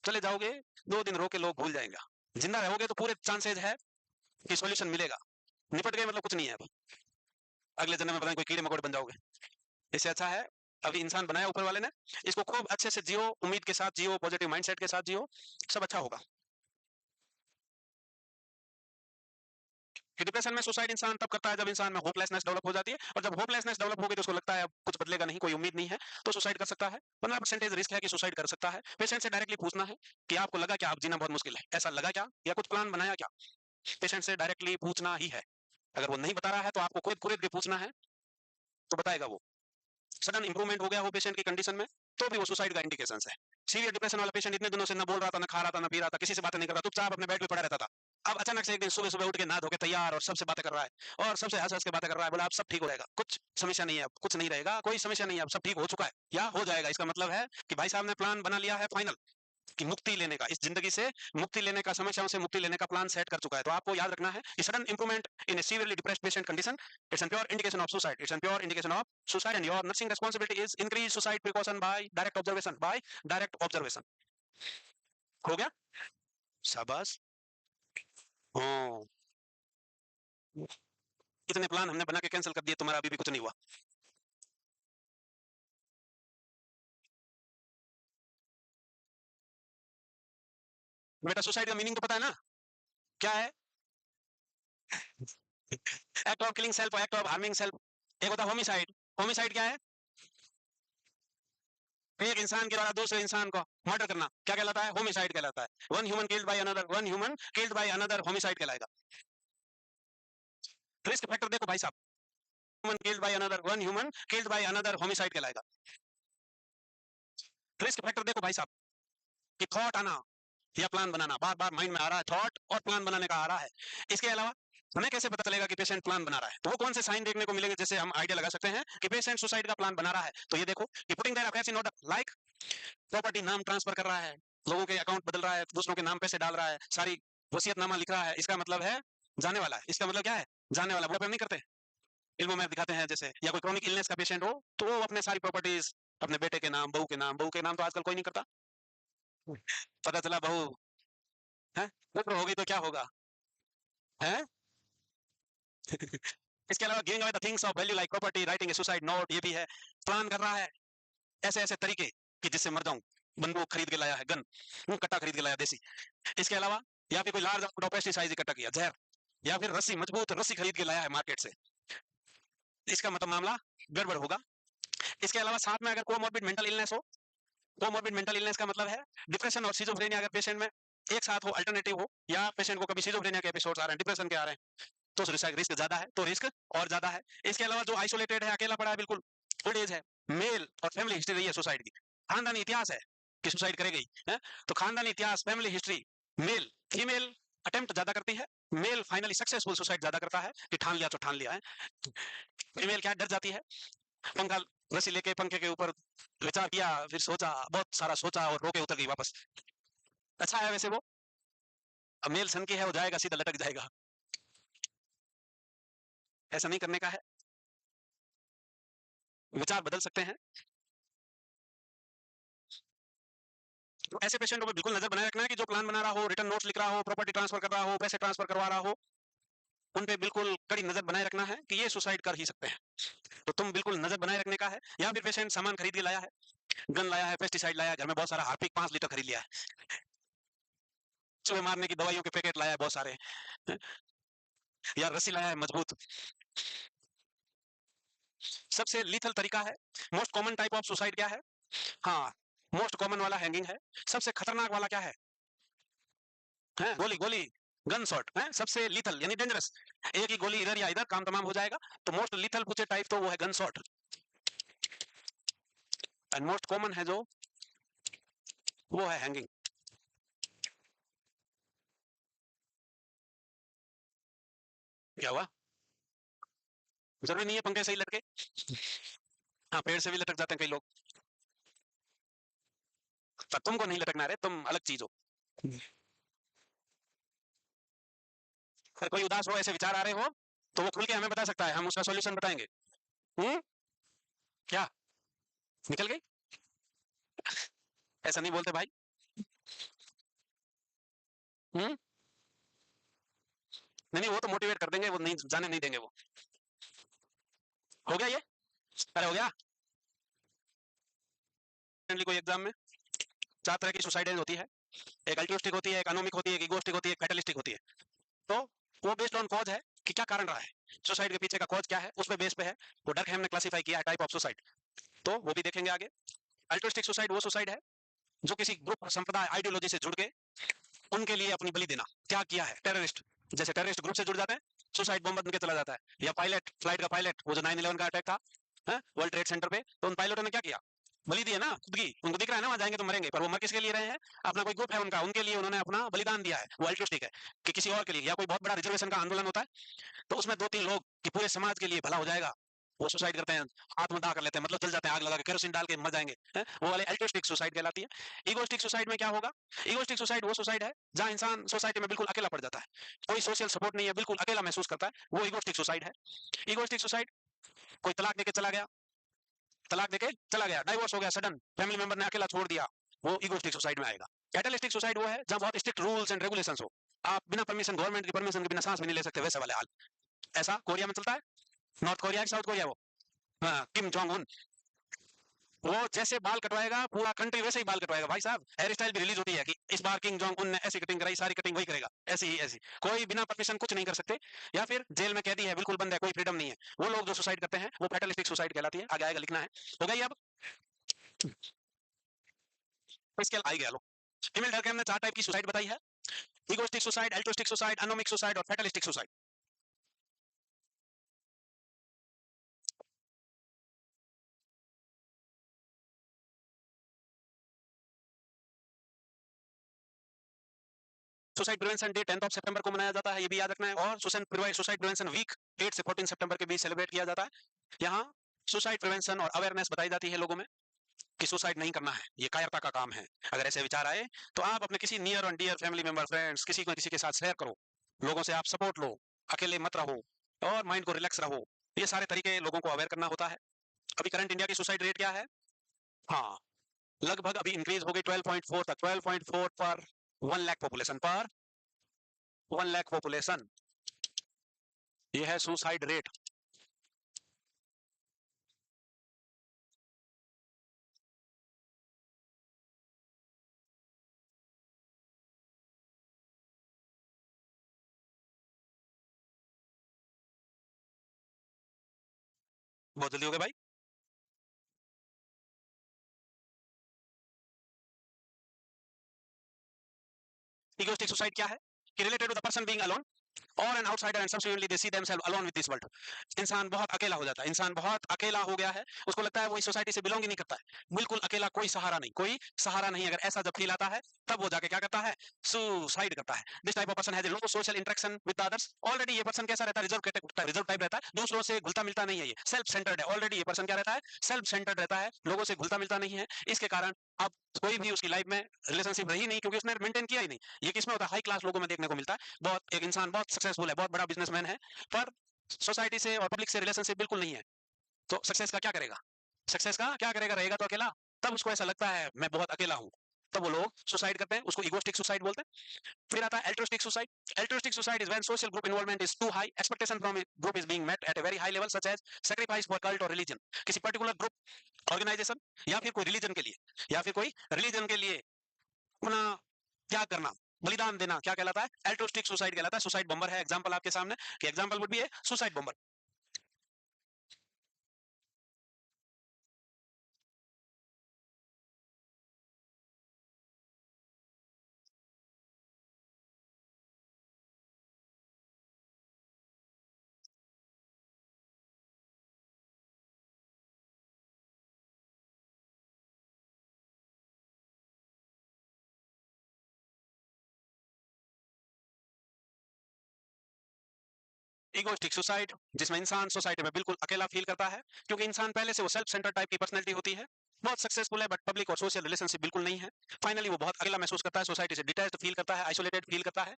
चले जाओगे 2 दिन रो के लोग भूल जाएंगे। जिंदा रहोगे तो पूरे चांसेज है कि सॉल्यूशन मिलेगा। निपट गए मतलब कुछ नहीं है, अब अगले जन्म में पता नहीं कोई कीड़े मकोड़े बन जाओगे। इससे अच्छा है अभी इंसान बनाया ऊपर वाले ने, इसको खूब अच्छे से जियो, उम्मीद के साथ जियो, पॉजिटिव माइंडसेट के साथ जियो, सब अच्छा होगा। कि डिप्रेशन में सुसाइड इंसान तब करता है जब इंसान में होपलेसनेस डेवलप हो जाती है, और जब होपलेसनेस डेवलप होगी तो उसको लगता है अब कुछ बदलेगा नहीं, कोई उम्मीद नहीं है, तो सुसाइड कर सकता है। 15% रिस्क है कि सुसाइड कर सकता है। पेशेंट से डायरेक्टली पूछना है कि आपको लगा क्या आप जीना बहुत मुश्किल है, ऐसा लगा क्या, या कुछ प्लान बनाया क्या? पेशेंट से डायरेक्टली पूछना ही है। अगर वो नहीं बता रहा है तो आपको खुद खुद के पूछना है, तो बताएगा वो। सडन इंप्रूवमेंट हो गया हो पेशेंट की कंडीशन में, तो भी वो सुसाइड का इंडिकेशन है। सीवियर डिप्रेशन वाला पेशेंट इतने दिनों से न बोल रहा था, न खा रहा था, न पी रहा था, किसी से बातें नहीं कर रहा, चुपचाप अपने बेड पे पड़ा रहता था। अब अचानक से एक दिन सुबह सुबह उठ के नहा धो के तैयार और सबसे बातें कर रहा है, और सबसे हंस हंस के बातें कर रहा है, बोला अब सब ठीक हो जाएगा, कुछ समस्या नहीं है, अब कुछ नहीं रहेगा, कोई समस्या नहीं है, अब सब ठीक हो चुका है या हो जाएगा। इसका मतलब है कि भाई साहब ने प्लान बना लिया है फाइनल, कि मुक्ति लेने का, इस जिंदगी से मुक्ति लेने का, समस्याओं से मुक्ति लेने का प्लान सेट कर चुका है। तो आपको याद रखना है कि sudden improvement in a severely depressed patient condition, it's an pure indication of suicide, it's an pure indication of suicide, and your nursing responsibility is increase suicide precaution by direct observation, by direct observation. हो गया? शाबाश। हाँ, इतने plan हमने बना के cancel कर दिए, तुम्हारा अभी भी कुछ नहीं हुआ। बेटा सुसाइड का मीनिंग तो पता है ना, क्या है? Act of killing self, act of harming self. एक होता है होमिसाइड। होमिसाइड क्या है? एक इंसान के द्वारा दूसरे इंसान को मर्डर करना, क्या कहलाता है? होमिसाइड कहलाता है। One human killed by another, one human killed by another homicide कहलाएगा। रिस्क फैक्टर देखो भाई साहब, human killed by another, one human killed by another homicide कहलाएगा। रिस्क फैक्टर देखो भाई साहब, कि थॉट आना या प्लान बनाना, बार बार माइंड में आ रहा है, थॉट और प्लान बनाने का आ रहा है। इसके अलावा हमें कैसे पता चलेगा कि पेशेंट प्लान बना रहा है? तो वो कौन से साइन देखने को मिलेंगे जैसे हम आइडिया लगा सकते हैं कि पेशेंट सुसाइड का प्लान बना रहा है? तो ये देखो कि putting their affairs in order, like property नाम ट्रांसफर कर रहा है, लोगों के अकाउंट बदल रहा है, दूसरों के नाम पैसे डाल रहा है, सारी वसीयतनामा लिख रहा है, इसका मतलब है जाने वाला है। इसका मतलब क्या है? जाने वाला। वो नहीं करते फिल्मों में दिखाते हैं जैसे, या कोई क्रॉनिक इलनेस का पेशेंट हो तो वो अपने सारी प्रॉपर्टीज अपने बेटे के नाम, बहू के नाम, बहू के नाम तो आजकल कोई नहीं करता, पता चला बहू है पुत्र होगी तो क्या होगा है। इसके अलावा giving away the things of value like property, writing a suicide note, ये भी है। प्लान कर रहा है ऐसे ऐसे तरीके कि जिससे मर जाऊं, बंदूक खरीद के लाया है, गन कट्टा खरीद के लाया देसी। इसके अलावा या फिर कोई लार्ज अमाउंट ऑफ पेस्टिसाइड इकट्ठा किया, जहर, या फिर रस्सी, मजबूत रस्सी खरीद के लाया है मार्केट से, इसका मतलब मामला गड़बड़ होगा। इसके अलावा साथ में अगर कोमोर्बिड मेंटल इलनेस हो, कोमोर्बिड मेंटल इलनेस का मतलब है डिप्रेशन और सिजोफ्रेनिया अगर पेशेंट में एक साथ हो, अल्टरनेटिव हो, या पेशेंट को कभी सिजोफ्रेनिया के एपिसोड्स आ रहे हैं, डिप्रेशन के आ रहे हैं, तो रिस्क ज्यादा है, तो रिस्क और ज्यादा है। इसके अलावा जो आइसोलेटेड है, अकेला पड़ा है, बिल्कुल ओल्ड एज है, मेल और फैमिली हिस्ट्री रही है सुसाइड की, खानदानी इतिहास है कि सुसाइड करेगी है, तो खानदानी इतिहास, family history, male, female attempt ज्यादा करती है, मेल फाइनली सक्सेसफुल सुसाइड ज्यादा करता है कि ठान लिया तो ठान लिया है। फीमेल क्या डर जाती है, पंखा रस्सी लेके पंखे के ऊपर विचार किया, फिर सोचा, बहुत सारा सोचा और रोके उतर गई वापस। अच्छा है वैसे वो, अब मेल सन की है, वो जाएगा सीधा लटक जाएगा। ऐसा नहीं करने का है, विचार बदल सकते हैं। तो ऐसे पेशेंटों पे बिल्कुल नजर बनाए रखना है कि जो प्लान बना रहा हो, रिटर्न नोट्स लिख रहा हो, प्रॉपर्टी ट्रांसफर कर रहा हो, पैसे ट्रांसफर करवा रहा हो, उन पे बिल्कुल कड़ी नजर बनाए रखना है कि ये सुसाइड कर ही सकते हैं। तो तुम बिल्कुल नजर बनाए रखने का है। या फिर पेशेंट सामान खरीद के लाया है, गन लाया है, पेस्टिसाइड लाया है, घर में बहुत सारा हार्पिक 5 लीटर खरीद लिया है, चूहे मारने की दवाइयों के पैकेट लाया है बहुत सारे, या रस्सी लाया है मजबूत। सबसे लीथल तरीका है, most common type of suicide क्या है? हाँ, मोस्ट कॉमन वाला हैंगिंग है। सबसे खतरनाक वाला क्या है? गोली, गोली, गन शॉट है सबसे लीथल यानी डेंजरस। एक ही गोली इधर या इधर काम तमाम हो जाएगा। तो मोस्ट लीथल पूछे टाइप तो वो है gun shot, and most common है जो, वो है हैंगिंग। क्या हुआ? जरूरी नहीं है पंखे से ही लटके, हाँ पेड़ से भी लटक जाते हैं कई लोग, पर तुमको नहीं लटकना रे, तुम अलग चीज हो। अगर कोई उदास हो, ऐसे विचार आ रहे हो, तो वो खुल के हमें बता सकता है, हम उसका सॉल्यूशन बताएंगे। हम्म, क्या निकल गई? ऐसा नहीं बोलते भाई। नहीं नहीं, वो तो मोटिवेट कर देंगे, वो नहीं जाने नहीं देंगे वो। हो गया ये? अरे हो गया। कोई एग्जाम में 4 तरह की सुसाइड होती है, एक अल्ट्रुइस्टिक होती है, एक अनोमिक होती है, एक इगोइस्टिक होती है, एक फैटलिस्टिक होती है। तो वो बेस्ड ऑन कॉज है कि क्या कारण रहा है, सुसाइड के पीछे का कॉज क्या है, उस पे बेस पे है वो डर हमने क्लासिफाई किया है टाइप ऑफ सुसाइड। तो वो भी देखेंगे आगे। अल्ट्रुइस्टिक सुसाइड वो सुसाइड है जो किसी ग्रुप संप्रदाय आइडियोलॉजी से जुड़ के उनके लिए अपनी बलि देना, त्याग किया है। टेररिस्ट, जैसे टेररिस्ट ग्रुप से जुड़ जाते हैं, सुसाइड बम बन के चला जाता है। या पायलट, फ्लाइट का पायलट, वो जो 9/11 का अटैक था वर्ल्ड ट्रेड सेंटर पे, तो उन पायलटों ने क्या किया? बलि दी है ना खुद की। उनको दिख रहा है ना वहां जाएंगे तो मरेंगे, पर वो मर किसके लिए रहे हैं? अपना कोई ग्रुप है उनका, उनके लिए उन्होंने अपना बलिदान दिया है, वो अल्ट्रुइस्टिक है। कि किसी और के लिए, या कोई बहुत बड़ा रिजर्वेशन का आंदोलन होता है, तो उसमें 2-3 लोग कि पूरे समाज के लिए भला हो जाएगा, वो सुसाइड करते हैं, आत्मदाह कर लेते हैं, मतलब जल जाते हैं, आग लगा के केरोसिन डाल के मर जाएंगे, वो वाले अल्ट्रुइस्टिक सुसाइड कहलाती है। इगोइस्टिक सुसाइड में क्या होगा? इगोइस्टिक सुसाइड वो सुसाइड है जहां इंसान सोसाइटी में बिल्कुल अकेला पड़ जाता है, कोई सोशल सपोर्ट नहीं है, बिल्कुल अकेला महसूस करता है, वो इगोइस्टिक सुसाइड है। इगोइस्टिक सुसाइड, कोई तलाक देके चला गया, तलाक देके चला गया, डाइवोर्स हो गया सडन, फैमिली मेंबर ने अकेला छोड़ दिया, वो इगोइस्टिक सुसाइड में आएगा। कैटलिस्टिक सुसाइड वो है जहां बहुत स्ट्रिक्ट रूल्स एंड रेगुलेशंस हो, आप बिना परमिशन, गवर्नमेंट की परमिशन के बिना सांस भी नहीं ले सकते, वैसे वाले हाल। ऐसा कोरिया में चलता है, नॉर्थ कोरिया है, साउथ कोरिया वो, हाँ, किम जोंग उन, वो जैसे बाल कटवाएगा पूरा कंट्री वैसे ही बाल कटवाएगा भाई साहब। हेयर स्टाइल भी रिलीज होती है कि इस बार किम जोंग उन ने ऐसी कटिंग कराई, सारी कटिंग वही करेगा, ऐसी ही ऐसी, कोई बिना परमिशन कुछ नहीं कर सकते। या फिर जेल में कैदी है, बिल्कुल बंद है, कोई फ्रीडम नहीं है, वो लोग जो सुसाइड करते हैं वो फैटलिस्टिक सुसाइड कहलाती है। आगे आएगा, लिखना है। हो गई अब? इसके आई गया लो। फीमेल डर के हमने 4 टाइप की सुसाइड बताई है, egoistic suicide, altruistic suicide, anomic suicide और fatalistic suicide. Suicide prevention day 10 सितंबर को मनाया जाता है, ये भी याद रखना है। और सुसाइड प्रिवेंशन वीक 8 से 14 सितंबर के बीच सेलिब्रेट किया जाता है। यहाँ सुसाइड प्रिवेंशन और अवेयरनेस बताई जाती है लोगों में कि सुसाइड नहीं करना है, ये कायरता का काम है। अगर ऐसे विचार आए तो आप अपने किसी नियर और डियर फैमिली मेंबर, फ्रेंड्स, किसी को किसी के साथ शेयर करो, लोगों से आप सपोर्ट लो, अकेले मत रहो और माइंड को रिलैक्स रहो। ये सारे तरीके लोगों को अवेयर करना होता है। अभी करंट इंडिया की सुसाइड रेट क्या है? हाँ, लगभग अभी इंक्रीज हो गई 12.4 तक, 12.4 पर 1 लाख पॉपुलेशन, पर 1 लाख पॉपुलेशन, ये है सुसाइड रेट। बहुत जल्दी हो गया भाई। इगोइस्टिक सुसाइड क्या है? कि related to the person being alone, or an outsider and subsequently they see themselves alone with this world. इंसान बहुत अकेला हो जाता है, इंसान बहुत अकेला हो गया है, उसको लगता है वो इस सोसाइटी से बिलोंग ही नहीं करता है, बिल्कुल अकेला, कोई सहारा नहीं, कोई सहारा नहीं। अगर ऐसा जब फील आता है तब वो जाके क्या करता है, सुसाइड करता है। This type of person has low social interaction with others. Already ये पर्सन कैसा रहता है, रिजर्व टाइप रहता है, दूसरों से घुलता मिलता नहीं है, ये सेल्फ सेंटर्ड है। ऑलरेडी ये पर्सन क्या रहता है, सेल्फ सेंटर्ड रहता है, लोगों से घुलता मिलता नहीं है। इसके कारण अब कोई भी उसकी लाइफ में रिलेशनशिप रही नहीं, क्योंकि उसने मेंटेन किया ही नहीं। ये किसमें होता है, हाई क्लास लोगों में देखने को मिलता है। बहुत एक इंसान बहुत सक्सेसफुल है, बहुत बड़ा बिजनेसमैन है, पर सोसाइटी से और पब्लिक से रिलेशनशिप बिल्कुल नहीं है, तो सक्सेस का क्या करेगा, सक्सेस का क्या करेगा, रहेगा तो अकेला। तब उसको ऐसा लगता है मैं बहुत अकेला हूं, तब वो लोग सुसाइड करते हैं, उसको इगोस्टिक सुसाइड बोलते हैं। फिर आता है altruistic suicide. Altruistic suicide is when social group involvement is too high, expectation from group is being met at a very high level, such as sacrifice for cult और रिलीजन। किसी पर्टिकुलर ग्रुप, ऑर्गेनाइजेशन या फिर कोई religion के लिए, या फिर कोई रिलीजन के लिए अपना त्याग करना, बलिदान देना, क्या कहलाता है, एल्ट्रिस्टिक सुसाइड कहलाता है। सुसाइड बम्बर है एग्जांपल आपके सामने, कि example would be A suicide बम्बर। Egoistic suicide, जिसमें इंसान सोसाइटी में बिल्कुल अकेला फील करता है, क्योंकि इंसान पहले से वो सेल्फ सेंटर टाइप की पर्सनैलिटी होती है, बहुत सक्सेसफुल है, बट पब्लिक और सोशल रिलेशनशिप बिल्कुल नहीं है। फाइनली वो बहुत अकेला महसूस करता है, सोसाइटी से डिटैच्ड फील करता है, आइसोलेटेड फील करता है।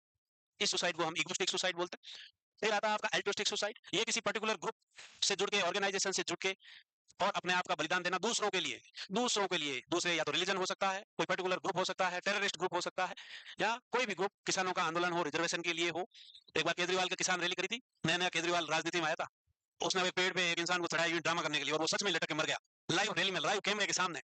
इस सुसाइड को हम इगोइस्टिक सुसाइड बोलते हैं। फिर आता है आपका एल्ट्रिस्टिक सुसाइड। ये किसी पर्टिकुलर ग्रुप से जुड़ के, ऑर्गेनाइजेशन से जुड़ के, और अपने आप का बलिदान देना दूसरों के लिए, दूसरों के लिए, दूसरे या तो रिलीजन हो सकता है, कोई पर्टिकुलर ग्रुप हो सकता है, टेररिस्ट ग्रुप हो सकता है, या कोई भी ग्रुप, किसानों का आंदोलन हो, रिजर्वेशन के लिए हो। एक बार केजरीवाल की किसान रैली करी थी, नया नया केजरीवाल राजनीति में आया था, उसने एक पेड़ पे एक इंसान को चढ़ाया यूं ड्रामा करने के लिए, और वो सच में लटक के मर गया, लाइव रैली में, लाइव कैमरे के सामने।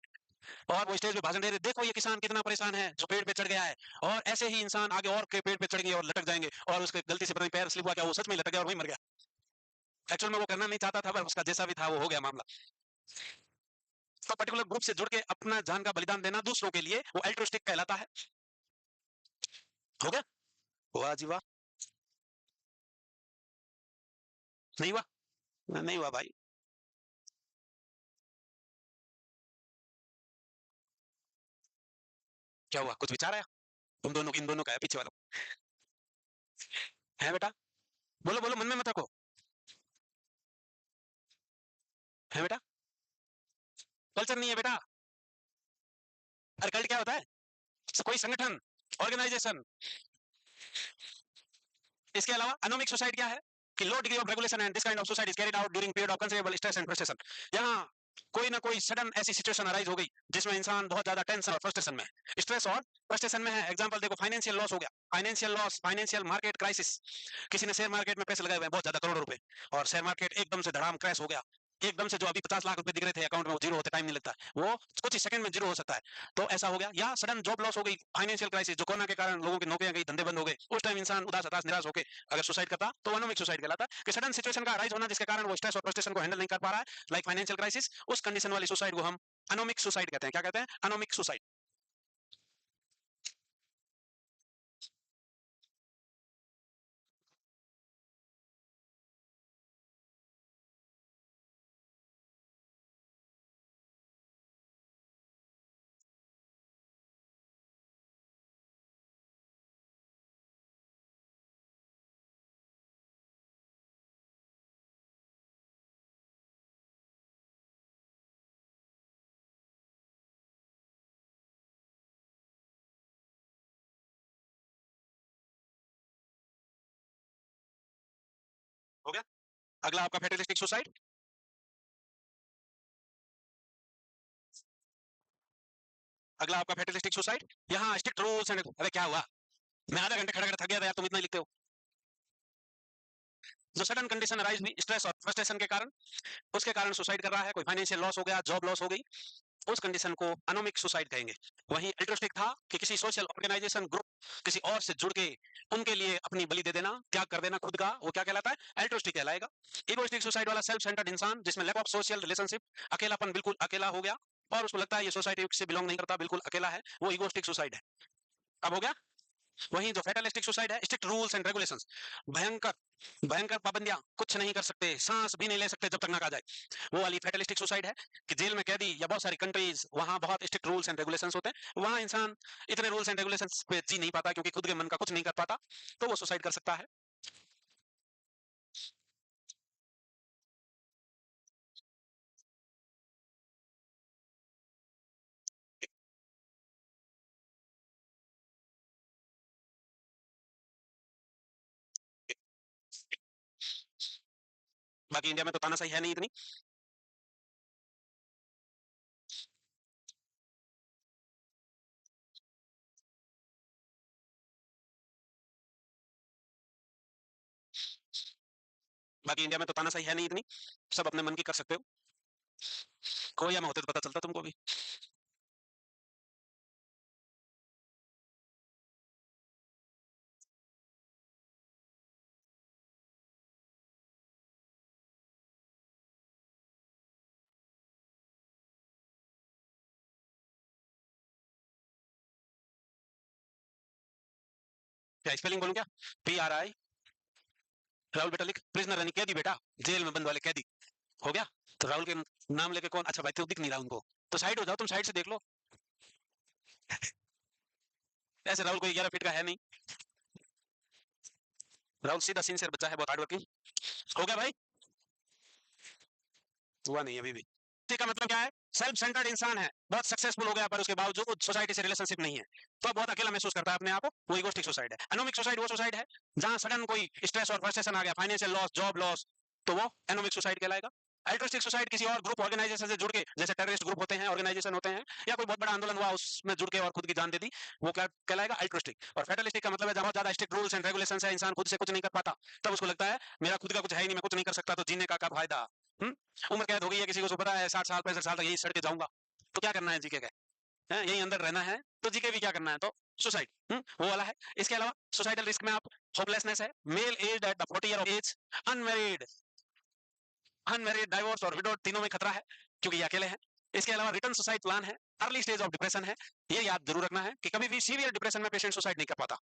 और वो स्टेज पे भाषण दे रहे, देखो ये किसान कितना परेशान है जो पेड़ पे चढ़ गया है, और ऐसे ही इंसान आगे और के पेड़ पे चढ़ेंगे और लटक जाएंगे, और उसके गलती से पता नहीं पैर स्लिप हुआ क्या, वो सच में लटक गया और वहीं मर गया। एक्चुअल में वो करना नहीं चाहता था, पर उसका जैसा भी था वो हो गया मामला। तो पर्टिकुलर ग्रुप से जुड़ के अपना जान का बलिदान देना दूसरों के लिए, वो एल्ट्रुस्टिक कहलाता है। हो गया, वाह जी वाह, नहीं हुआ, नहीं हुआ भाई, क्या हुआ, कुछ विचार आया, तुम दोनों, इन दोनों का है पीछे वालों, है बेटा, बोलो बोलो, मन में मत रखो, है बेटा, कल्चर नहीं है बेटा। अरे कल्ट क्या होता है, कोई संगठन, ऑर्गेनाइजेशन। इसके अलावा अनोमिक सुसाइड क्या है, कि low degree of regulation and this kind of suicide is carried out during period of considerable stress and frustration. यहाँ कोई ना कोई सडन ऐसी सिचुएशन अराइज हो गई जिसमें इंसान बहुत ज्यादा टेंशन और फ्रस्ट्रेशन में है, स्ट्रेस और फ्रस्ट्रेशन में है। एग्जांपल देखो, फाइनेंशियल लॉस हो गया, financial loss, financial market crisis, किसी ने शेयर मार्केट में पैसे लगाए हुए हैं बहुत ज्यादा, करोड़ों रुपए, और शेयर मार्केट एकदम से धड़ाम क्रैश हो गया, एकदम से जो अभी 50 लाख रुपए दिख रहे थे अकाउंट में, वो जीरो होते टाइम नहीं लगता, वो कुछ ही सेकंड में जीरो हो सकता है। तो ऐसा हो गया, या सडन जॉब लॉस हो गई, फाइनेंशियल क्राइसिस, जो कोरोना के कारण लोगों की नौकरियां गई, धंधे बंद हो गए, उस टाइम इंसान उदास, हताश, निराश होकर अगर सुसाइड करता तो अनोमिक सुसाइड कहलाता है, कि सडन सिचुएशन का अराइज होना जिसके कारण वो स्ट्रेस और फ्रस्ट्रेशन को हैंडल नहीं कर पा रहा है, लाइक फाइनेंशियल क्राइसिस, उस कंडीशन वाली सुसाइड को हम अनोमिक सुसाइड कहते हैं। क्या कहते हैं, अनोमिक सुसाइड। हो गया, अगला आपका फेटलिस्टिक सुसाइड। अगला आपका फेटलिस्टिक सुसाइड, यहाँ स्ट्रिक्ट रूल्स एंड, अरे क्या हुआ, मैं आधा घंटे खड़ा खड़ा थक गया था यार, तुम इतना ही लिखते हो। जो सडन कंडीशन अराइज हुई स्ट्रेस और फ्रस्ट्रेशन के कारण, उसके कारण सुसाइड कर रहा है, कोई फाइनेंशियल लॉस हो गया, जॉब लॉस हो गई, उस कंडीशन को अनोमिक सुसाइड कहेंगे। वहीं अल्ट्रोस्टिक था कि किसी सोशल ऑर्गेनाइजेशन ग्रुप, किसी और से जुड़ के उनके लिए अपनी बलि दे देना, त्याग कर देना खुद का, वो क्या कहलाता है, अल्ट्रोस्टिक कहलाएगा। इगोइस्टिक सुसाइड वाला सेल्फ सेंटर्ड इंसान, जिसमें लैक ऑफ सोशल रिलेशनशिप, अकेलापन, बिल्कुल अकेला हो गया, और उसको लगता है ये सोसाइटी से बिलोंग नहीं करता, बिल्कुल अकेला है, वो इगोइस्टिक सुसाइड है। अब हो गया, वहीं जो फैटलिस्टिक सुसाइड है, स्ट्रिक्ट रूल्स एंड रेगुलेशंस, भयंकर भयंकर पाबंदियां, कुछ नहीं कर सकते, सांस भी नहीं ले सकते जब तक ना कहा जाए, वो वाली फैटलिस्टिक सुसाइड है कि जेल में कैदी या बहुत सारी कंट्रीज वहां बहुत स्ट्रिक्ट रूल्स एंड रेगुलेशंस होते हैं, वहां इंसान इतने रूल्स एंड रेगुलेशंस पे जी नहीं पाता क्योंकि खुद के मन का कुछ नहीं कर पाता, तो वो सुसाइड कर सकता है। बाकी इंडिया में तो तानाशाही है नहीं इतनी। बाकी इंडिया में तो तानाशाही है नहीं इतनी, सब अपने मन की कर सकते हो। कोरिया में होते तो पता चलता तुमको भी। क्या स्पेलिंग बोलूं क्या? PRI, राहुल बेटा लिख, प्रिजनर यानी कैदी बेटा, जेल में बंद वाले कैदी। हो गया? तो राहुल के नाम लेके कौन, अच्छा भाई तो दिख नहीं रहा उनको, तो साइड हो जाओ, तुम साइड से देख लो। ऐसे राहुल कोई 11 फीट का है नहीं, राहुल सीधा सिंसियर बच्चा है, बहुत हार्ड वर्किंग। हो गया भाई? हुआ नहीं अभी भी। इसी का मतलब क्या है? सेल्फ सेंटर्ड इंसान है, बहुत सक्सेसफुल हो गया पर उसके बावजूद सोसाइटी से रिलेशनशिप नहीं है, तो बहुत अकेला महसूस करता है अपने आप को, वो इगोस्टिक सुसाइड है। एनोमिक सुसाइड वो सुसाइड है जहां सडन कोई स्ट्रेस और फ्रस्ट्रेशन आ गया, फाइनेंशियल लॉस, जॉब लॉस, तो वो एनोमिक सुसाइड कहलाएगा। अल्ट्रिस्टिक सुसाइड किसी और ग्रुप ऑर्गेनाइजेशन से जुड़ के, जैसे टेररिस्ट ग्रुप होते हैं, ऑर्गेनाइजेशन होते हैं, या कोई बहुत बड़ा आंदोलन हुआ उसमें जुड़ के और खुद की जान दे दी, वो क्या कहलाएगा? अल्ट्रिस्टिक। और फेटलिस्टिक का मतलब है जहां बहुत ज्यादा स्ट्रिक्ट रूल्स एंड रेगुलेशंस है, इंसान खुद से कुछ नहीं कर पाता, तब उसको लगता है मेरा खुद का कुछ है ही नहीं, मैं कुछ नहीं कर सकता, तो जीने का क्या फायदा। हम्म? उम्र कैद हो गई है किसी को, पता है 60 साल 65 साल तक यही सड़ के जाऊंगा, तो क्या करना है जी के गए हैं, यही अंदर रहना है, तो जी के भी क्या करना है, तो सुसाइड वो वाला है। इसके अलावा सुसाइडल रिस्क में आप, होपलेसनेस है, male age at the 40 year of age, unmarried, unmarried, divorce और विडोड, तीनों में खतरा है क्योंकि ये अकेले हैं। इसके अलावा रिटर्न सुसाइड प्लान है, अर्ली स्टेज ऑफ डिप्रेशन है, ये याद जरूर रखना है कि कभी भी सीवियर डिप्रेशन में पेशेंट सुसाइड नहीं कर पाता।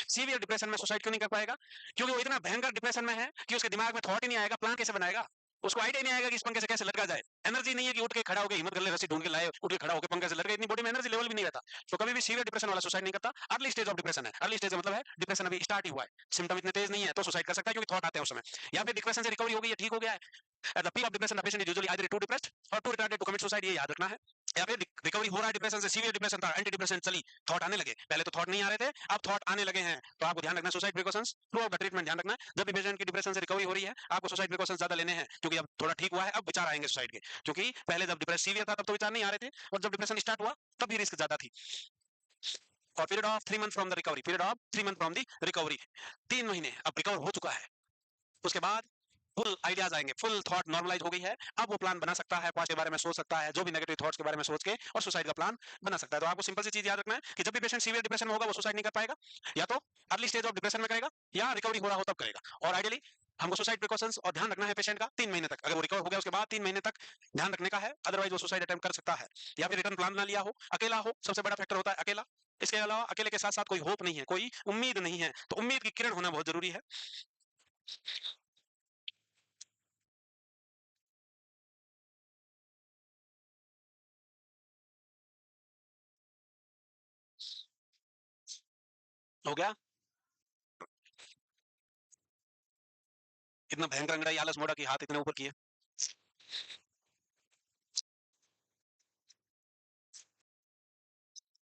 सीवियर डिप्रेशन में सुसाइड क्यों नहीं कर पाएगा? क्योंकि वो इतना भयंकर डिप्रेशन में है कि उसके दिमाग में थॉट ही नहीं आएगा, प्लान कैसे बनाएगा, उसको आइडिया नहीं आएगा कि इस पंखे से कैसे लटका जाए, एनर्जी नहीं है कि उठ के खड़ा होकर हिम्मत कर ले, रस्सी ढूंढ के लाए, उठ के खड़ा होकर पंखे से लटके, इतनी बॉडी में एनर्जी लेवल भी नहीं रहता, तो कभी भी सीवियर डिप्रेशन वाला सुसाइड नहीं करता। अर्ली स्टेज ऑफ डिप्रेशन है, अर्ली स्टेज मतलब है डिप्रेशन अभी स्टार्ट ही हुआ है, सिम्टम इतने तेज नहीं है, तो सुसाइड कर सकता है क्योंकि थॉट आते हैं उस समय, या फिर डिप्रेशन से रिकवरी हो गई है, ठीक हो गया है। At the peak of depression, the patient is usually either too depressed or too retarded to commit suicide, ये याद रखना है। या फिर रिकवरी हो रहा है डिप्रेशन से, सीवियर डिप्रेशन था, एंटी डिप्रेशन चली, थॉट आने लगे, पहले तो थॉट नहीं आ रहे थे, अब थॉट आने लगे हैं, तो आपको ध्यान रखना suicide precautions through out the treatment, ध्यान रखना है जब भी पेशेंट की डिप्रेशन से रिकवरी हो रही है, आपको सुसाइड प्रिकॉशंस ज्यादा लेने हैं, क्योंकि अब थोड़ा ठीक हुआ है, अब विचार आएंगे सुसाइड के, क्योंकि पहले जब डिप्रेशन सीवियर था तब तो विचार नहीं आ रहे थे, और जब डिप्रेशन स्टार्ट हुआ तब भी रिस्क ज्यादा थी। और period of 3 month from the recovery, period of 3 month from the recovery, 3 महीने अब रिकवर हो चुका है, उसके बाद फुल आइडियाज आएंगे, फुल थॉट नॉर्मलाइज हो गई है, अब वो प्लान बना सकता है, पास्ट के बारे में सोच सकता है, जो भी नेगेटिव थॉट्स के बारे में सोच के, और सुसाइड का प्लान बना सकता है। तो आपको सिंपल सी चीज याद रखना है कि जब भी पेशेंट सीवियर डिप्रेशन में होगा वो सुसाइड नहीं कर पाएगा, या तो अर्ली स्टेज ऑफ डिप्रेशन में करेगा, या रिकवरी हो रहा हो तब करेगा। और आइडियली हमको सुसाइड प्रिकॉशंस और ध्यान रखना है पेशेंट का 3 महीने तक, अगर वो रिकवर हो गया उसके बाद 3 महीने तक ध्यान रखने का है, अदरवाइज वो सुसाइड अटेम्प्ट कर सकता है, या फिर रिटर्न प्लान ना लिया हो, अकेला हो, सबसे बड़ा फैक्टर होता है अकेला। इसके अलावा अकेले के साथ साथ कोई होप नहीं है, कोई उम्मीद नहीं है, तो उम्मीद की किरण होना बहुत जरूरी है। हो गया? इतना भयंकर अंगड़ाई आलस मोड़ा कि हाथ इतने ऊपर किए।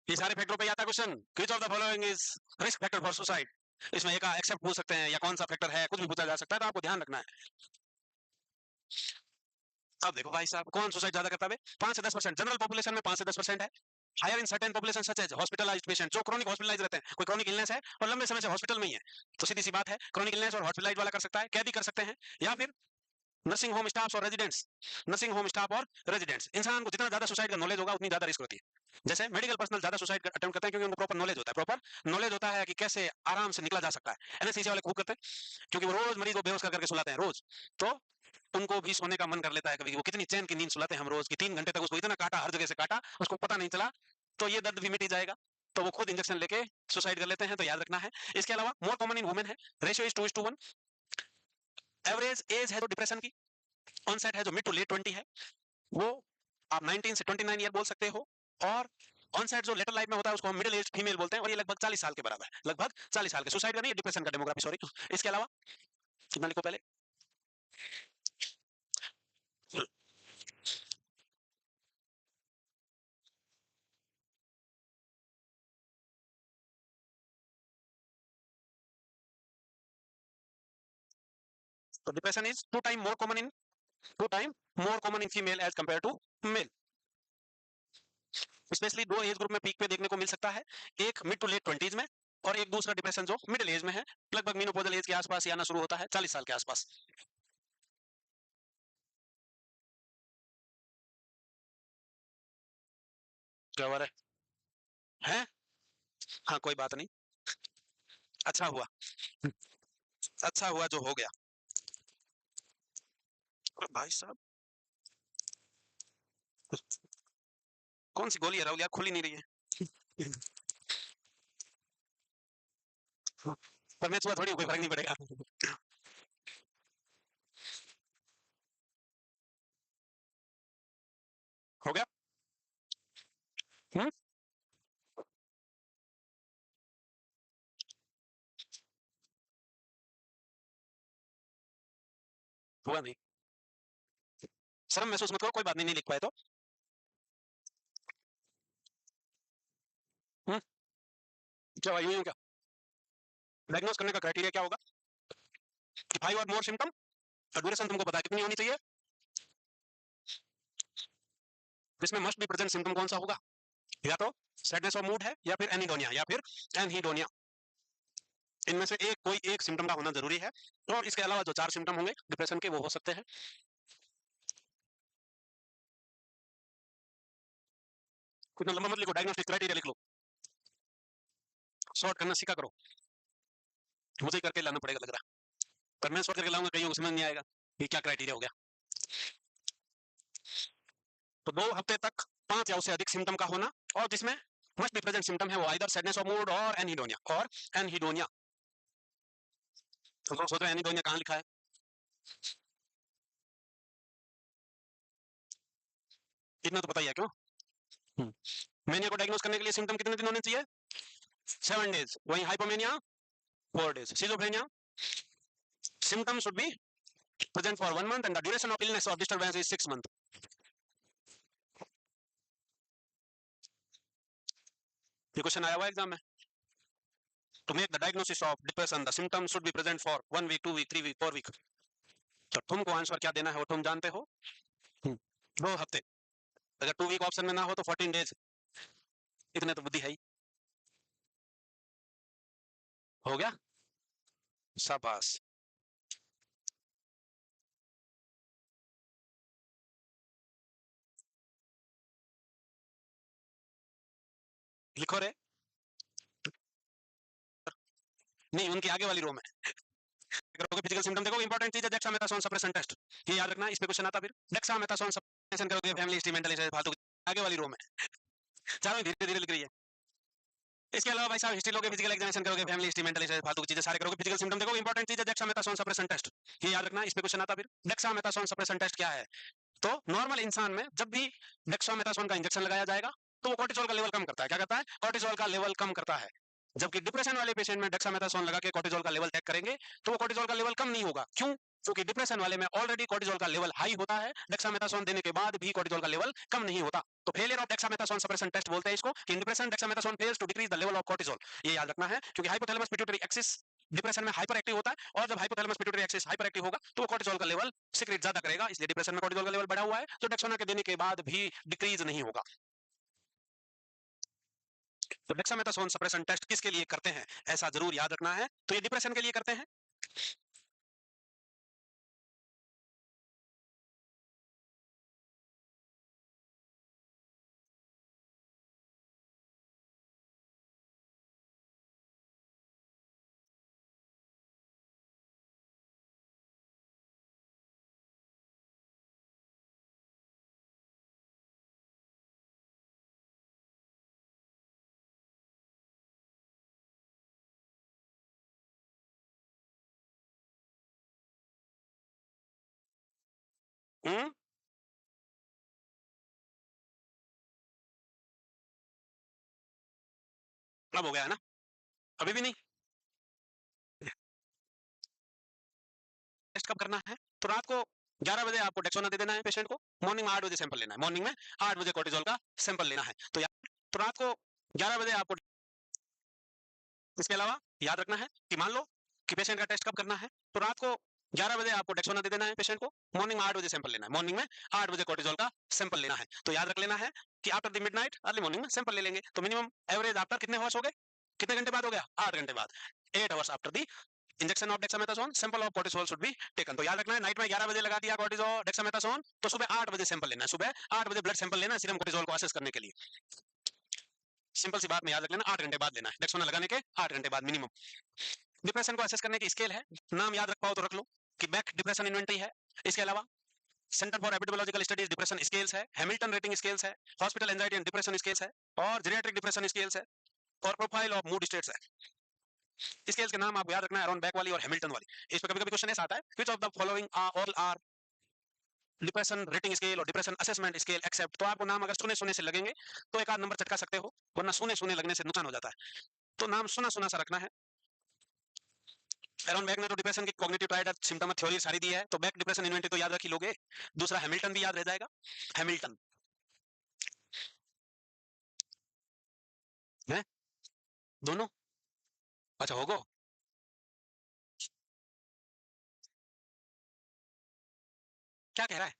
ये सारे फैक्टरों पे आता है question, which of the following is risk factor for suicide, इसमें एक एक्सेप्ट पूछ सकते हैं या कौन सा फैक्टर है, कुछ भी पूछा जा सकता है, तो आपको ध्यान रखना है। अब देखो भाई साहब, कौन सुसाइड ज्यादा करता है? 5 से 10%, जनरल पॉपुलेशन में 5 से 10% है, higher in certain population such as hospitalised patient, जो क्रोनिक हॉस्पिटलाइज रहते हैं, कोई क्रोनिक इलनेस है और लंबे समय से हॉस्पिटल में ही है, तो सीधी सी बात है क्रोनिक इलनेस और हॉस्पिटलाइज वाला कर सकता है, कैदी कर सकते हैं, या फिर नर्सिंग होम स्टाफ और रेजिडेंट्स, नर्सिंग होम स्टाफ और रेजिडेंट्स। इंसान को जितना ज्यादा सुसाइड का नॉलेज होगा उतनी ज्यादा रिस्क होती है। जैसे मेडिकल पर्सनल ज्यादा सुसाइड अटेम्प्ट करते हैं क्योंकि उनको प्रॉपर नॉलेज होता है, प्रॉपर नॉलेज होता है कि कैसे आराम से निकला जा सकता है। एनेस्थीसिया वाले खूब करते हैं क्योंकि वो रोज मरीज को बेहोश करके सुलाते हैं रोज, तो उनको भी सोने का मन कर लेता है कभी, वो कितनी चैन की नींद सुलाते हैं हम रोज की, 3 घंटे तक उसको इतना काटा, हर जगह से काटा, उसको पता नहीं चला, तो ये दर्द भी मिट ही जाएगा। तो वो खुद इंजेक्शन लेके सुसाइड कर लेते हैं, तो याद रखना है। इसके अलावा मोर कॉमन इन वुमेन है, रेशियो इज 2:1। एवरेज एज है जो डिप्रेशन की, ऑनसेट है जो मिड टू लेट 20 है, वो आप 19 से 29 ईयर बोल सकते हो। और ऑनसेट जो लेटर लाइफ में होता है उसको हम मिडिल एज फीमेल बोलते हैं, और ये लगभग 40 साल के बराबर है, लगभग 40 साल के। सुसाइड का नहीं, डिप्रेशन का डेमोग्राफी, सॉरी। इसके अलावा कितना लिखो पहले। तो depression is two time more common in female as compare to male. Specially दो एज ग्रुप में पीक पे देखने को मिल सकता है, एक मिड टू लेट 20s में, और एक दूसरा डिप्रेशन जो मिडिल एज में है, लगभग मीनोपोजल एज के आसपास ही आना शुरू होता है, 40 साल के आसपास। क्या हुआ है? हाँ, कोई बात नहीं। अच्छा हुआ, अच्छा हुआ जो हो गया। भाई साहब, कौन सी गोली है राहुल यार, खुल ही नहीं रही है। पर मैच हुआ थोड़ी, कोई फर्क नहीं पड़ेगा। हो गया। हम्म। हुआ नहीं, शर्म महसूस मत करो, कोई बात नहीं, नहीं लिख पाए तो। हम्म। क्या हुआ, यूं क्या? डायग्नोस करने का क्राइटेरिया क्या होगा? कि 5 और मोर सिम्टम, और ड्यूरेशन तुमको पता है कितनी होनी चाहिए। इसमें मस्ट बी प्रेजेंट सिम्टम कौन सा होगा? या तो सैडनेस ऑफ मूड है, या फिर एनिडोनिया, या फिर एनहीडोनिया। इनमें से एक, कोई एक सिम्टम का होना जरूरी है। और इसके अलावा जो 4 सिम्टम होंगे डिप्रेशन के, वो हो सकते हैं। कुछ लंबा मत लिखो, डायग्नोस्टिक क्राइटेरिया लिख लो, शॉर्ट करना सीखा करो। मुझे ही करके लाना पड़ेगा लग रहा है। पर मैं शॉर्ट करके लाऊंगा, कहीं समझ नहीं आएगा कि क्या क्राइटेरिया हो गया। तो 2 हफ्ते तक 5 या उससे अधिक सिम्टम का होना, और जिसमें मस्ट बी प्रेजेंट सिम्टम है वो आइदर सैडनेस ऑफ मूड और एनहीडोनिया। तो लोग सोच रहे हैं एनहीडोनिया कहाँ लिखा है। इतना तो पता ही है क्यों। मेनिया को डायग्नोस करने के लिए सिम्टम कितने दिन होने चाहिए? 7 डेज। वहीं hypomania 4 days. Schizophrenia symptoms should be present for 1 month and the duration of illness or disturbance is 6 months. ये क्वेश्चन आया हुआ एग्जाम में। To make the diagnosis of depression, the symptoms should be present for 1 week, 2 week, 3 week, 4 week. तो तुमको answer क्या देना है वो तुम जानते हो। 2 हफ्ते। अगर 2 week ऑप्शन में ना हो तो 14 डेज। इतने तो बुद्धि है ही। हो गया, शाबाश। लिखो रे। नहीं, उनकी आगे वाली रो में करोगे फिजिकल सिम्टम देखो। इंपॉर्टेंट चीज है डेक्सामेथासोन सप्रेशन टेस्ट, ये याद रखना, इस पे क्वेश्चन आता फिर। डेक्सामेथासोन सप्रेशन करोगे, फैमिली हिस्ट्री, मेंटल फालतू, आगे वाली रो में। चारों धीरे धीरे लिख रही है। इसके अलावा भाई साहब हिस्ट्री लोगे, फिजिकल एग्जामिनेशन करोगे, फैमिली हिस्ट्री, मेंटल फालतू की चीजें सारे करोगे। फिजिकल सिम्टम देखो, इंपॉर्टेंट चीज है डेक्सामेथासोन सप्रेशन टेस्ट, ये याद रखना, इस पे क्वेश्चन आता फिर। डेक्सामेथासोन सप्रेशन टेस्ट क्या है? तो नॉर्मल इंसान में जब भी डेक्सामेथासोन का इंजेक्शन लगाया जाएगा तो वो कोर्टिसोल का लेवल कम करता है। क्या करता है? कोर्टिसोल का लेवल कम करता है। जबकि डिप्रेशन वाले पेशेंट में डेक्सामेथासोन लगा के कोर्टिसोल का लेवल चेक करेंगे तो वो कोर्टिसोल का लेवल कम नहीं होगा। क्यों? क्योंकि डिप्रेशन वाले में ऑलरेडी कोर्टिसोल का लेवल हाई होता है, डेक्सामेथासोन देने के बाद भी कोर्टिसोल का लेवल कम नहीं होता। तो failure of dexamethasone suppression test बोलते हैं इसको, कि depression dexamethasone fails to decrease the level of cortisol. ये याद रखना है, क्योंकि हाइपोथैलेमस पिट्यूटरी एक्सिस डिप्रेशन में हाइपर एक्टिव होता है, और जब hypothalamus pituitary axis hyper active होगा तो कोर्टिसोल का लेवल सीक्रेट ज्यादा करेगा, इसलिए डिप्रेशन में कोर्टिसोल का लेवल बढ़ा हुआ है, तो डेक्साना के देने के बाद भी डिक्रीज नहीं होगा। तो डेक्सामेथासोन सप्रेशन टेस्ट किसके लिए करते हैं, ऐसा जरूर याद रखना है। तो ये डिप्रेशन के लिए करते हैं। हम्म, अब हो गया है ना? अभी भी नहीं? टेस्ट कब करना है? तो रात को 11 बजे आपको डेक्सोना दे देना है पेशेंट को, मॉर्निंग में 8 बजे सैंपल लेना है, मॉर्निंग में 8 बजे कोर्टिजोल का सैंपल लेना है। तो रात को 11 बजे आपको, इसके अलावा याद रखना है कि मान लो कि पेशेंट का टेस्ट कब करना है, तो रात को 11 बजे आपको डेक्सोना दे देना है पेशेंट को, मॉर्निंग में 8 बजे सैंपल लेना है, मॉर्निंग में 8 बजे कोर्टिजोल का सैंपल लेना है। तो याद रख लेना है कि after the midnight early morning में सैंपल ले लेंगे। तो मिनिमम एवरेज आफ्टर कितने हॉर्स हो गए, कितने घंटे बाद हो गया, 8 घंटे बाद, 8 hours after the injection of dexamethasone sample of cortisol should be taken. तो याद रखना है नाइट में 11 बजे लगा दिया कोर्टिसोल डेक्सामेथासोन, तो सुबह 8 बजे सैंपल लेना है, सुबह 8 बजे ब्लड सैंपल लेना है सीरम कोर्टिसोल को असेस करने के लिए। सिंपल सी बात में याद रख लेना, 8 घंटे बाद लेना है, डेक्सोना लगाने के 8 घंटे बाद मिनिमम। डिप्रेशन को असेस करने की स्केल है, नाम याद रख पाओ तो रख लो कि बैक डिप्रेशन इन्वेंटरी है। इसके अलावा centre for epidemiological studies depression scales है, हैमिल्टन रेटिंग स्केल्स है, hospital anxiety and depression scales है, और जेरियाट्रिक डिप्रेशन स्केल्स है, और प्रोफाइल ऑफ मूड स्टेट्स है। स्केल्स के नाम आपको याद रखना है, अराउंड बैक वाली और हैमिल्टन वाली। इस पर कभी कभी क्वेश्चन ऐसा आता है, which of the following all are depression rating scale और डिप्रेशन असेसमेंट स्केल एक्सेप्ट। तो आपको नाम अगर सुने सुने से लगेंगे तो एक आध नंबर चटका सकते हो, वरना सुने सुने लगने से नुकसान हो जाता है। तो नाम सुना सुना सा रखना है। एरॉन बैक ने तो डिप्रेशन की कॉग्निटिव ट्रायड सिम्टम थ्योरी सारी दी है, तो बैक डिप्रेशन इन्वेंटरी तो याद रख ही लोगे। दूसरा हैमिल्टन भी याद रह जाएगा, हैमिल्टन है दोनों। अच्छा होगो, क्या कह रहा है?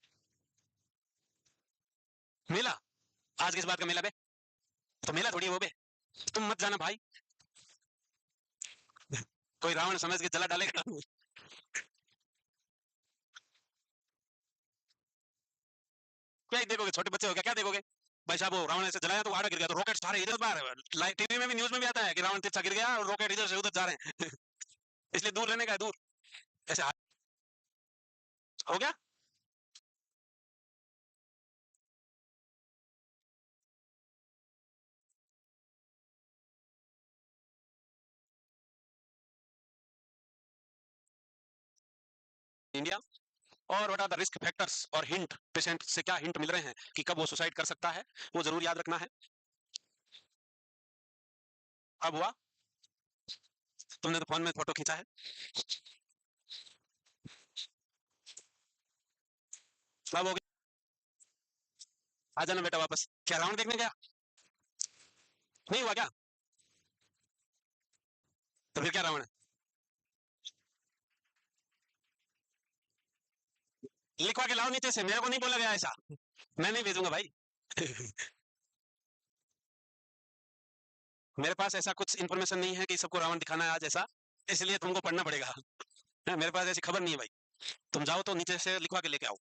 मेला? आज किस बात का मेला बे? तो मेला थोड़ी है वो बे, तुम मत जाना भाई। कोई रावण समझ के जला डालेगा। क्या ही देखोगे, छोटे बच्चे हो क्या, क्या देखोगे? भाई साहब वो रावण ऐसे जलाया तो आड़ा गिर गया, तो रॉकेट सारे इधर बाहर, टीवी में भी न्यूज में भी आता है कि रावण तिरछा गिर गया और रॉकेट इधर से उधर जा रहे हैं। इसलिए दूर रहने का है, दूर। ऐसे हो गया। इंडिया, और what are the risk factors और हिंट, पेशेंट से क्या हिंट मिल रहे हैं कि कब वो सुसाइड कर सकता है, वो जरूर याद रखना है। अब हुआ, तुमने तो फोन में फोटो खींचा है। अब हो गया, आ जाना बेटा वापस। क्या राउंड देखने गया? नहीं हुआ क्या? तो फिर क्या रावण है? लिखवा के लाओ नीचे से, मेरे को नहीं बोला गया ऐसा, मैं नहीं भेजूंगा भाई। मेरे पास ऐसा कुछ इन्फॉर्मेशन नहीं है कि सबको रावण दिखाना है आज ऐसा, इसलिए तुमको पढ़ना पड़ेगा। मेरे पास ऐसी खबर नहीं है भाई। तुम जाओ तो नीचे से लिखवा के लेके आओ।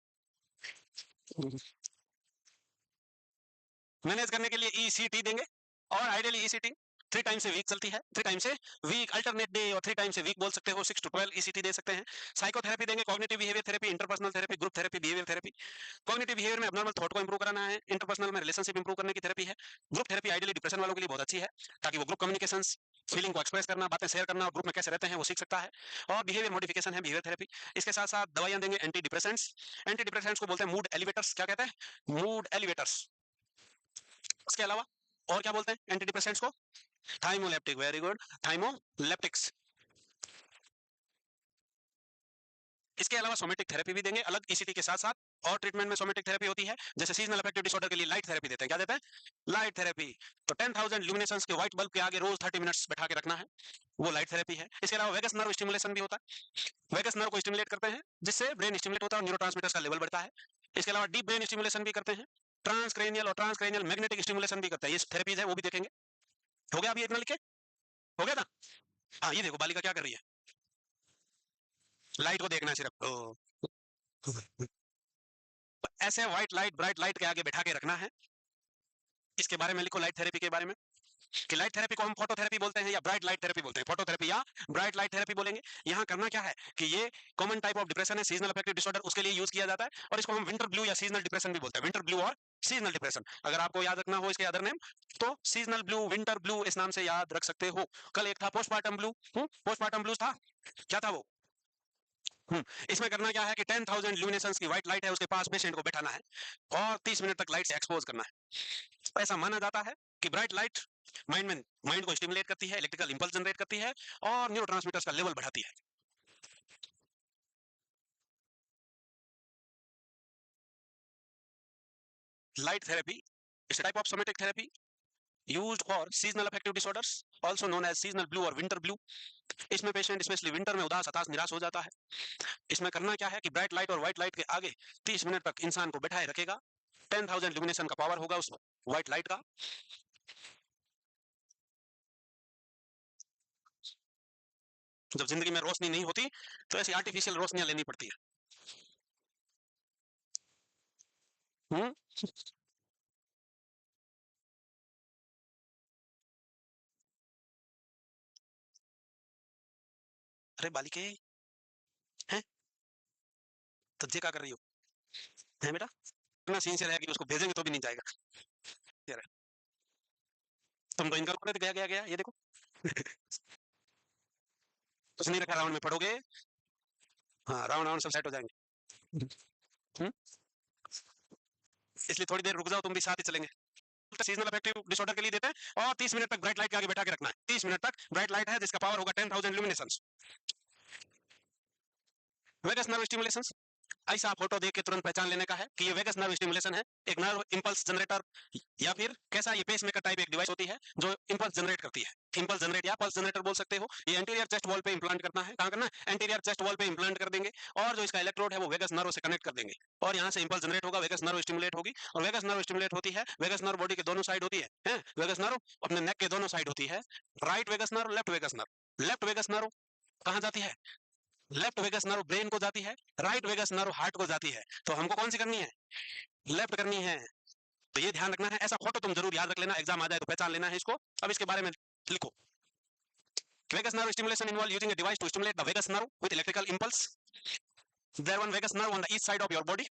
मैनेज करने के लिए ईसीटी देंगे, और आइडियली ईसीटी 3 टाइम से वीक चलती है, 3 टाइम से वीक अल्टरनेट डे, और 3 टाइम से वीक बोल सकते हो, 6 to 12 ईसीटी दे सकते हैं। साइकोथेरेपी देंगे, cognitive behaviour therapy, interpersonal therapy, group therapy, behaviour therapy. Cognitive behaviour में अबनॉर्मल थॉट को इंप्रूव कराना है, इंटरपर्सनल में रिलेशनशिप इंप्रूव करने की थेरेपी है। ग्रुप थेरेपी आइडियली डिप्रेशन वालों के लिए बहुत अच्छी है, ताकि वो ग्रुप कम्युनिकेशन, फीलिंग को एक्सप्रेस करना, बातें शेयर करना और ग्रुप में कैसे रहते हैं वो सीख सकता है। और बिहेवियर मॉडिफिकेशन है बिहेवियर थेरेपी। इसके साथ साथ दवाइयां देंगे एंटी डिप्रेसेंट्स। एंटी डिप्रेसेंट्स को बोलते हैं मूड एलिवेटर्स। क्या कहते हैं? Mood elevators. इसके अलावा और क्या बोलते हैं एंटी डिप्रेसेंट्स को? थाइमोलेप्टिक, वेरी गुड, थाइमोलेप्टिक्स। इसके अलावा सोमेटिक थेरेपी भी देंगे अलग ईसीटी के साथ साथ, और ट्रीटमेंट में सोमेटिक थेरेपी होती है, जैसे सीजनल अफेक्टिव डिसऑर्डर के लिए लाइट थेरेपी देते हैं। क्या देते हैं? Light therapy. तो 10,000 ल्यूमिनेशंस के व्हाइट बल्ब के आगे रोज 30 मिनट्स बैठा के रखना है, वो लाइट थेरेपी है। इसके अलावा वेगस नर्व स्टिमुलेशन भी होता है, वेगस नर्व को स्टिमुलेट करते हैं जिससे ब्रेन स्टिमुलेट होता है और न्यूरोट्रांसमीटर्स का लेवल बढ़ता है। इसके अलावा डीप ब्रेन स्टिमुलेशन भी करते हैं, ट्रांसक्रेनियल और ट्रांसक्रेनियल मैग्नेटिक स्टिमुलेशन भी करते हैं। ये थेरेपीज है, वो भी देखेंगे। हो गया अभी इतना लिखे? हो गया था? हाँ ये देखो बालिका क्या कर रही है, लाइट को देखना है सिर्फ। ऐसे व्हाइट लाइट ब्राइट लाइट के आगे बैठा के रखना है। इसके बारे में लिखो लाइट थेरेपी के बारे में, कि लाइट थेरेपी को हम फोटो थेरेपी बोलते हैं या ब्राइट लाइट थेरेपी बोलते हैं, फोटो थेरेपी या ब्राइट लाइट थेरेपी बोलेंगे। यहाँ करना क्या है कि ये कॉमन टाइप ऑफ डिप्रेशन है, सीजनल अफेक्टिव डिसऑर्डर, उसके लिए यूज किया जाता है, और इसको हम विंटर ब्लू या सीजनल डिप्रेशन भी बोलते हैं, विंटर ब्लू और सीजनल डिप्रेशन। अगर आपको याद रखना हो इसके अदर नेम, तो सीजनल ब्लू, विंटर ब्लू इस नाम से याद रख सकते हो। कल एक था पोस्टमार्टम ब्लू, पोस्टमार्टम ब्लूज था, क्या था वो? इसमें करना क्या है कि 10,000 ल्यूमिनेसेंस की व्हाइट लाइट है, उसके पास पेशेंट को बैठाना है और 30 मिनट तक लाइट से एक्सपोज करना है। ऐसा माना जाता है कि ब्राइट लाइट माइंड को स्टिमुलेट करती है, इलेक्ट्रिकल इंपल्स जनरेट करती है और न्यूरोट्रांसमीटर्स का लेवल बढ़ाती है। Light therapy is type of somatic therapy used for seasonal affective disorders also known as seasonal blue or winter blue। इसमें पेशेंट स्पेशली विंटर में उदास, हताश, निराश हो जाता है। इसमें करना क्या है कि ब्राइट लाइट और व्हाइट लाइट के आगे 30 मिनट तक इंसान को बैठाए रखेगा। 10,000 ल्यूमिनेशन का पावर होगा उस व्हाइट लाइट का। जब जिंदगी में रोशनी नहीं होती तो ऐसी आर्टिफिशियल रोशनियां लेनी पड़ती है। हम्म अरे बालिके हैं, तो ये क्या कर रही हो है बेटा? इतना सीन से रहेगा कि उसको भेजेंगे तो भी नहीं जाएगा यार। तुम तो इनका गया गया गया, ये देखो। कुछ नहीं रखा, राउंड में पढ़ोगे। हाँ, राउंड राउंड सब सेट हो जाएंगे। हम्म इसलिए थोड़ी देर रुक जाओ, तुम भी साथ ही चलेंगे। सीजनल अफेक्टिव डिसऑर्डर के लिए देते हैं और 30 मिनट तक ब्राइट लाइट के आगे बैठा के रखना है। 30 मिनट तक ब्राइट लाइट है जिसका पावर होगा 10,000 ल्यूमिनेसेंस। वेगस नर्व स्टिमुलेशन, ऐसा फोटो देख के तुरंत पहचान लेने का है कि ये वेगस नर्व स्टिमुलेशन है, एक नर्व इंपल्स जनरेटर या फिर कैसा, ये पेस मेकर टाइप एक डिवाइस होती है जो इंपल्स जनरेट करती है। इंपल्स जनरेट या पल्स जनरेटर बोल सकते हो। ये एंटीरियर चेस्ट वॉल पे इंप्लांट करना है। कहां करना है? एंटीरियर चेस्ट वॉल पे इंप्लांट कर देंगे और जो इसका इलेक्ट्रोड है वो वेगस नर्व से कनेक्ट कर देंगे और यहाँ से इंपल्स जनरेट होगा, वेगस नर्व स्टिमुलेट होगी। और वेगस नर्व स्टिमुलेट होती है, वेगस नर्व बॉडी के दोनों साइड होती है। वेगस नर्व अपने नेक के दोनों साइड होती है। Right vagus nerve, left vagus nerve. Left vagus nerve कहां जाती है? लेफ्ट वेगस नर्व ब्रेन को जाती है, राइट वेगस नर्व हार्ट को जाती है। तो हमको कौन सी करनी है? लेफ्ट करनी है। तो ये ध्यान रखना है, ऐसा फोटो तुम जरूर याद रख लेना, एग्जाम आ जाए तो पहचान लेना है इसको। अब इसके बारे में लिखो। Vagus nerve stimulation involve using a device to stimulate the vagus nerve with electrical impulse. There one vagus nerve on the each side of your body.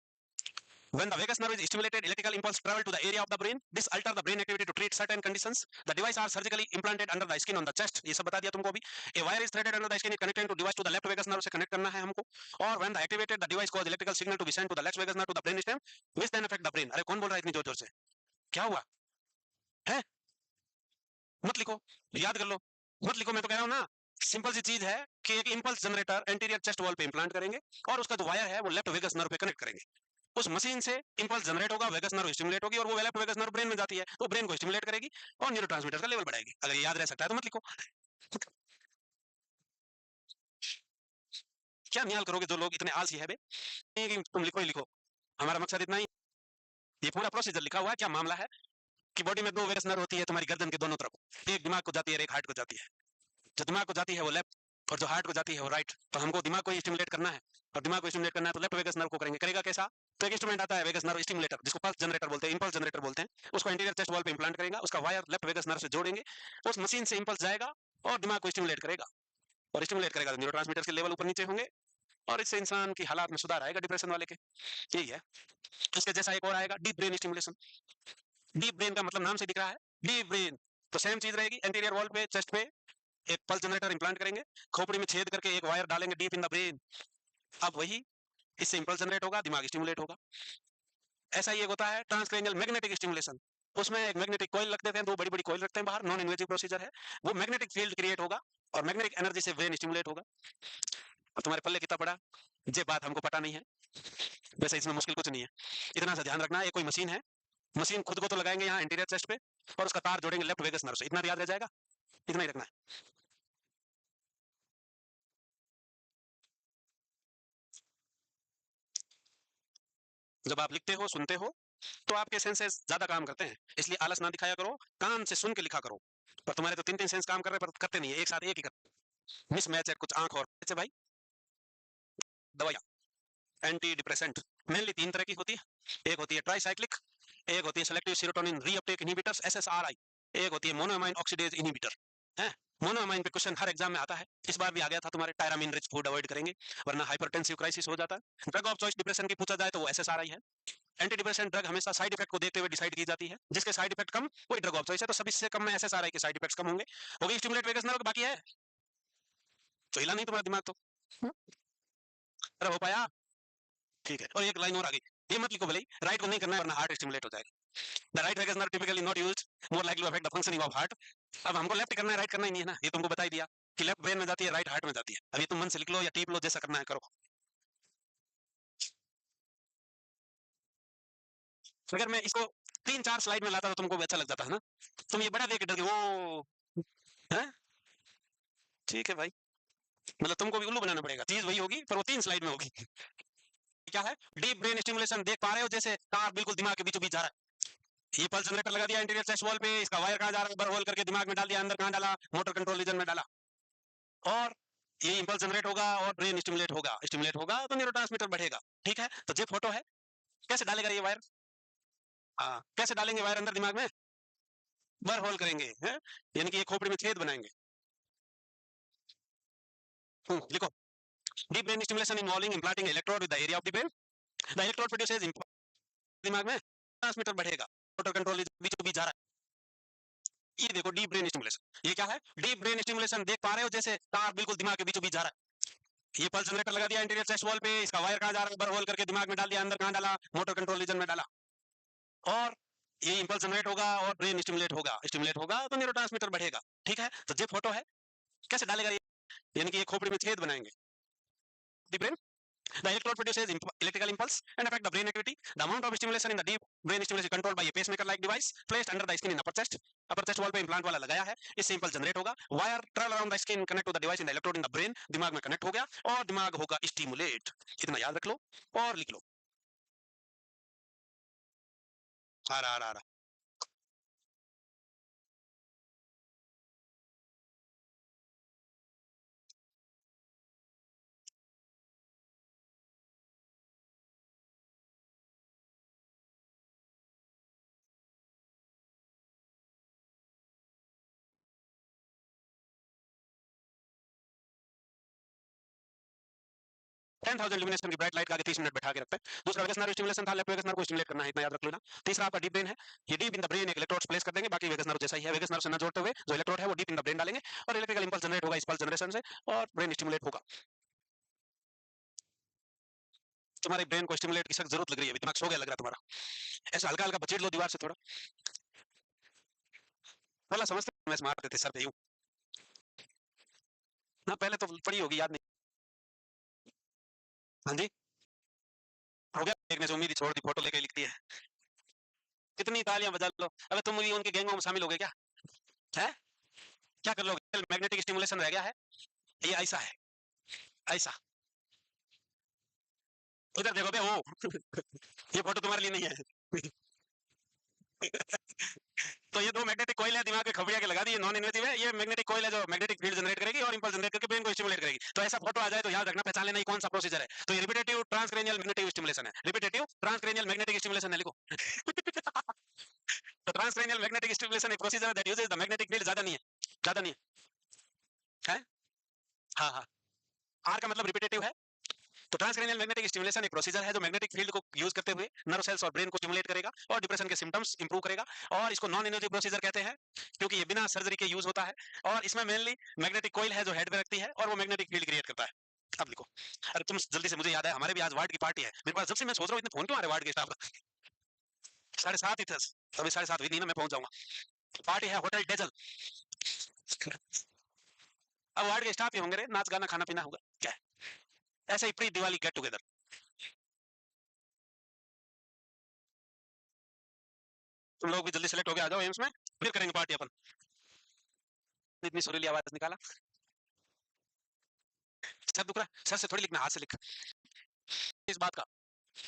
When the vagus nerve is stimulated, electrical impulse travel to the area of the brain. This alter the brain activity to treat certain conditions. The device are surgically implanted under the skin on the chest. ये सब बता दिया तुमको अभी। A wire is threaded under the skin, connected to device to the left vagus nerve से connect करना है हमको। और when the activated, the device cause electrical signal to be sent to the left vagus nerve to the brain stem, which then affect the brain। अरे कौन बोल रहा है इतनी जोर जोर से? क्या हुआ है? मत लिखो, याद कर लो। मत लिखो, मैं तो कह रहा हूँ ना, सिंपल सी चीज है कि एक impulse generator anterior chest wall पे इंप्लांट करेंगे और उसका जो वायर है वो लेफ्ट वेगस नर्व पे कनेक्ट करेंगे। उस मशीन से इंपल्स जनरेट होगा, वेगस नर्व स्टिमुलेट होगी और वो लेफ्ट वेगस नर्व ब्रेन में जाती है तो ब्रेन को स्टिमुलेट करेगी और न्यूरोट्रांसमीटर का लेवल बढ़ाएगी। अगर ये याद रह सकता है तो मत लिखो। क्या न्याल करोगे जो लोग इतने आलसी है बे? नहीं कि तुम लिखो ही लिखो, हमारा मकसद इतना ही। ये पूरा प्रोसीजर लिखा हुआ है। क्या मामला है कि बॉडी में दो वेगस नर्व होती है तुम्हारी गर्दन के दोनों तरफ, एक दिमाग को जाती है और एक हार्ट को जाती है। जो दिमाग को जाती है वो लेफ्ट और जो हार्ट को जाती है वो राइट। तो हमको दिमाग को ही स्टिमुलेट करना है और दिमाग को स्टिमुलेट करना है तो लेफ्ट वेगस नर्व को करेंगे। करेगा कैसा? तो एक इंस्ट्रूमेंट आता है वेगस नर्व स्टिमुलेटर, जिसको पल्स जनरेटर बोलते हैं, इंपल्स जनरेटर बोलते हैं। उसको इंटीरियर चेस्ट वॉल पे इंप्लांट करेगा, उसका वायर लेफ्ट वेगस नर्व से जोड़ेंगे, उस मशीन से इंपल्स जाएगा और दिमाग को स्टिमुलेट करेगा और स्टिमुलेट करेगा तो न्यूरोट्रांसमीटर के लेवल ऊपर नीचे होंगे और इससे इंसान की हालात में सुधार आएगा, डिप्रेशन वाले के। यही है। इसके जैसा एक और आएगा, deep brain stimulation. Deep brain का मतलब नाम से दिख रहा है, डीप ब्रेन। तो सेम चीज रहेगी, एंटीरियर वॉल पे चेस्ट पे एक पल्स जनरेटर इंप्लांट करेंगे, खोपड़ी में छेद करके एक वायर डालेंगे डीप इन द ब्रेन। अब वही, इससे इंपल्स जनरेट होगा, दिमाग स्टिमुलेट होगा। ऐसा ही एक होता है ट्रांसक्रेनियल मैग्नेटिक स्टिमुलेशन। उसमें एक मैग्नेटिक कॉइल रख देते हैं, दो बड़ी बड़ी कॉइल रखते हैं बाहर, नॉन इन्वेजिव प्रोसीजर है। वो मैग्नेटिक फील्ड क्रिएट होगा और मैग्नेटिक एनर्जी से ब्रेन स्टिमुलेट होगा। अब तुम्हारे पल्ले कितना पड़ा, ये बात हमको पता नहीं है, वैसे इसमें मुश्किल कुछ नहीं है। इतना सा ध्यान रखना, ये कोई मशीन है, मशीन खुद को तो लगाएंगे यहाँ इंटीरियर चेस्ट पे और उसका तार जोड़ेंगे लेफ्ट वेगस नर्व से। इतना याद रह जाएगा, इतना ही रखना है। जब आप लिखते हो, सुनते हो, तो आपके सेंसेस ज्यादा काम करते हैं, इसलिए आलस ना दिखाया करो, कान से सुन के लिखा करो। पर तुम्हारे तो तीन तीन सेंस काम कर रहे हैं पर करते नहीं है, एक साथ एक ही करते। मिस मैच है कुछ आंख और ऐसे भाई। दवाइयाँ एंटी डिप्रेसेंट मेनली तीन तरह की होती है। एक होती है ट्राईसाइक्लिक, एक होती है selective serotonin reuptake inhibitors SSRI, एक होती है मोनोअमाइन ऑक्सीडेज इनहिबिटर है। मोनोअमाइन पे क्वेश्चन हर एग्जाम में आता है, इस बार भी आ गया था तुम्हारे। टायरामिन रिच फूड अवॉइड करेंगे वरना हाइपरटेंसिव क्राइसिस हो जाता है। ड्रग ऑफ चॉइस डिप्रेशन की पूछा जाए तो वो एसएसआरआई है। एंटी डिप्रेशन ड्रग हमेशा साइड इफेक्ट को देखते हुए डिसाइड की जाती है, जिसके साइड इफेक्ट कम वही ड्रग ऑफ चॉइस है। तो सभी से कम में एसएसआरआई के साइड इफेक्ट्स कम होंगे। हो गई स्टिमुलेट वेगस नर्व, बाकी है तो हिला नहीं तुम्हारा दिमाग तो। अरे हो पाया? ठीक है। और एक लाइन और आ गई, ये मत लिखो भले ही, राइट को नहीं करना है वरना हार्ट स्टिमुलेट हो जाएगा। The right vagus nerve typically not used more likely to affect the functioning of heart. अब हमको लेफ्ट करना है, राइट करना ही नहीं है ना, ये तुमको बता ही दिया कि लेफ्ट ब्रेन में जाती है, राइट हार्ट में जाती है। अब ये तुम मन से लिख लो या टीप लो, जैसा करना है करो। अगर मैं इसको 3-4 स्लाइड में लाता तो तुमको भी अच्छा लग जाता है ना, तुम ये बड़ा देख के डर गए वो है। ठीक है भाई, मतलब तुमको भी उल्लू बनाना पड़ेगा, चीज वही होगी पर वो 3 स्लाइड में होगी। क्या है डीप ब्रेन स्टिमुलेशन, देख पा रहे हो जैसे तार बिल्कुल दिमाग के बीचों बीच जा रहा है। ये पल्स जनरेटर लगा दिया इंटीरियर चेस्ट वॉल पे, इसका वायर कहाँ जा रहा है, बर होल करके दिमाग में डाल दिया, अंदर कहाँ डाला, मोटर कंट्रोल रीजन में डाला, और ये इंपल्स जनरेट होगा और ब्रेन स्टिमुलेट होगा तो न्यूरोट्रांसमीटर बढ़ेगा। ठीक है, तो ये फोटो है, कैसे डालेगा ये वायर? हाँ, कैसे डालेंगे वायर अंदर दिमाग में? बर होल करेंगे, है? यानी कि ये खोपड़ी में छेद बनाएंगे। लिखो, deep brain stimulation involving implanting electrode with the area of the brain, the electrode produces दिमाग में ट्रांसमीटर बढ़ेगा, मोटर कंट्रोल बीचों बीच जा रहा है। ये देखो डीप ब्रेन स्टिमुलेशन, ये क्या है डीप ब्रेन स्टिमुलेशन, देख पा रहे हो जैसे तार बिल्कुल दिमाग के बीचों बीच जा रहा है। ये पल्स जनरेटर लगा दिया इंटीरियर चेस्ट वॉल पे, इसका वायर कहाँ जा रहा है, बर होल करके दिमाग में डाल दिया, अंदर कहाँ डाला, मोटर कंट्रोल रीजन में डाला, और ये इंपल्स जनरेट होगा और ब्रेन स्टिमुलेट होगा तो न्यूरोट्रांसमीटर बढ़ेगा। ठीक है, तो ये फोटो है, कैसे डालेगा ये? यानी कि ये खोपड़ी में छेद बनाएंगे। The brain, the electrode produces electrical impulse and affect the brain activity. The amount of stimulation in the deep brain stimulation is controlled by a pacemaker-like device placed under the skin in upper chest. Upper chest wall पे implant वाला लगाया है, इससे impulse generate होगा, wire travel around the skin, connect to the device in the electrode in the brain, दिमाग में connect हो गया और दिमाग होगा stimulate। इतना याद रख लो और लिख लो। आ रहा आ रहा आ रहा। 10,000 illumination की ब्राइट लाइट का आगे 30 मिनट बैठा के रखते हैं। दूसरा वेगस नर्व स्टिमुलेशन था, लेफ्ट वेगस नर्व को स्टिमुलेट करना है, इतना याद रख लेना। तीसरा आपका डीप ब्रेन है, ये डीप इन द ब्रेन एक इलेक्ट्रोड्स प्लेस कर देंगे, बाकी वेगस नर्व जैसा ही है, वेगस नर्व से न जोड़ते हुए जो इलेक्ट्रोड है वो डीप इन द ब्रेन डालेंगे और इलेक्ट्रिकल इंपल्स जनरेट होगा इस पल्स जनरेशन से और ब्रेन स्टिमुलेट होगा। तुम्हारे ब्रेन को स्टिमुलेट की सख्त जरूरत लग रही है, दिमाग सो गया लग रहा है तुम्हारा, ऐसा हल्का हल्का बचेट लो दीवार से थोड़ा। बोला समझते मैं मारते थे सर पे यूं ना, पहले तो पड़ी होगी याद नहीं। हाँ जी, हो गया, देखने से उम्मीद ही छोड़ दी, फोटो लेके लिख दी है। कितनी तालियां बजा लो, अबे तुम भी उनके गैंगों में शामिल हो गए क्या? है, क्या कर लोगे? मैग्नेटिक स्टिमुलेशन रह गया है, ये ऐसा है, ऐसा। इधर देखो बे वो ये फोटो तुम्हारे लिए नहीं है। तो ये दो मैग्नेटिक कॉइल है, दिमाग के खबरिया के लगा दी, ये नॉन इन्वेसिव है, ये मैग्नेटिक कॉइल है जो मैग्नेटिक फील्ड जनरेट करेगी और इंपल्स जनरेट करके ब्रेन को स्टिमुलेट करेगी। तो ऐसा फोटो आ जाए तो याद रखना, पहचान लेना कौन सा प्रोसीजर है। तो ये रिपीटेटिव ट्रांसक्रेनियल मैग्नेटिक स्टिमुलेशन है, रिपीटेटिव ट्रांसक्रेनियल मैग्नेटिक स्टिमुलेशन है, लिखो। तो ट्रांसक्रेनियल मैग्नेटिक स्टिमुलेशन एक procedure that uses the magnetic field, ज्यादा नहीं है, ज्यादा नहीं है, है? हाँ हाँ, आर का मतलब रिपीटेटिव है। तो ट्रांसक्रेनियल मैग्नेटिक स्टिमुलेशन एक प्रोसीजर है जो मैग्नेटिक फील्ड को यूज करते हुए नर्व सेल्स और ब्रेन को स्टिमुलेट करेगा और डिप्रेशन के सिम्टम्स इंप्रूव करेगा, और इसको नॉन इन्वेसिव प्रोसीजर कहते हैं क्योंकि ये बिना सर्जरी के यूज होता है, और इसमें मेनली मैग्नेटिक कॉइल है जो हेड पे रखती है और वो मैग्नेटिक फील्ड क्रिएट करता है। अब लिखो, अरे तुम जल्दी से, मुझे याद है हमारे भी आज वार्ड की पार्टी है मेरे पास, जब से मैं सोच रहा हूँ इतने फोन क्यों आ रहे वार्ड के स्टाफ का। 7:30 ही था, अभी 7:30 हुई नहीं ना, मैं पहुंच जाऊंगा। पार्टी है होटल डेजल, अब वार्ड के स्टाफ ही होंगे रे, नाच गाना खाना पीना होगा क्या है? ऐसे ही प्री दिवाली गेट टुगेदर। तुम लोग भी जल्दी सेलेक्ट हो गए, आ जाओ एम्स में, फिर करेंगे पार्टी अपन। इतनी सुरीली आवाज निकाला, सर दुख रहा, सर से थोड़ी लिखना, हाथ से लिख इस बात का।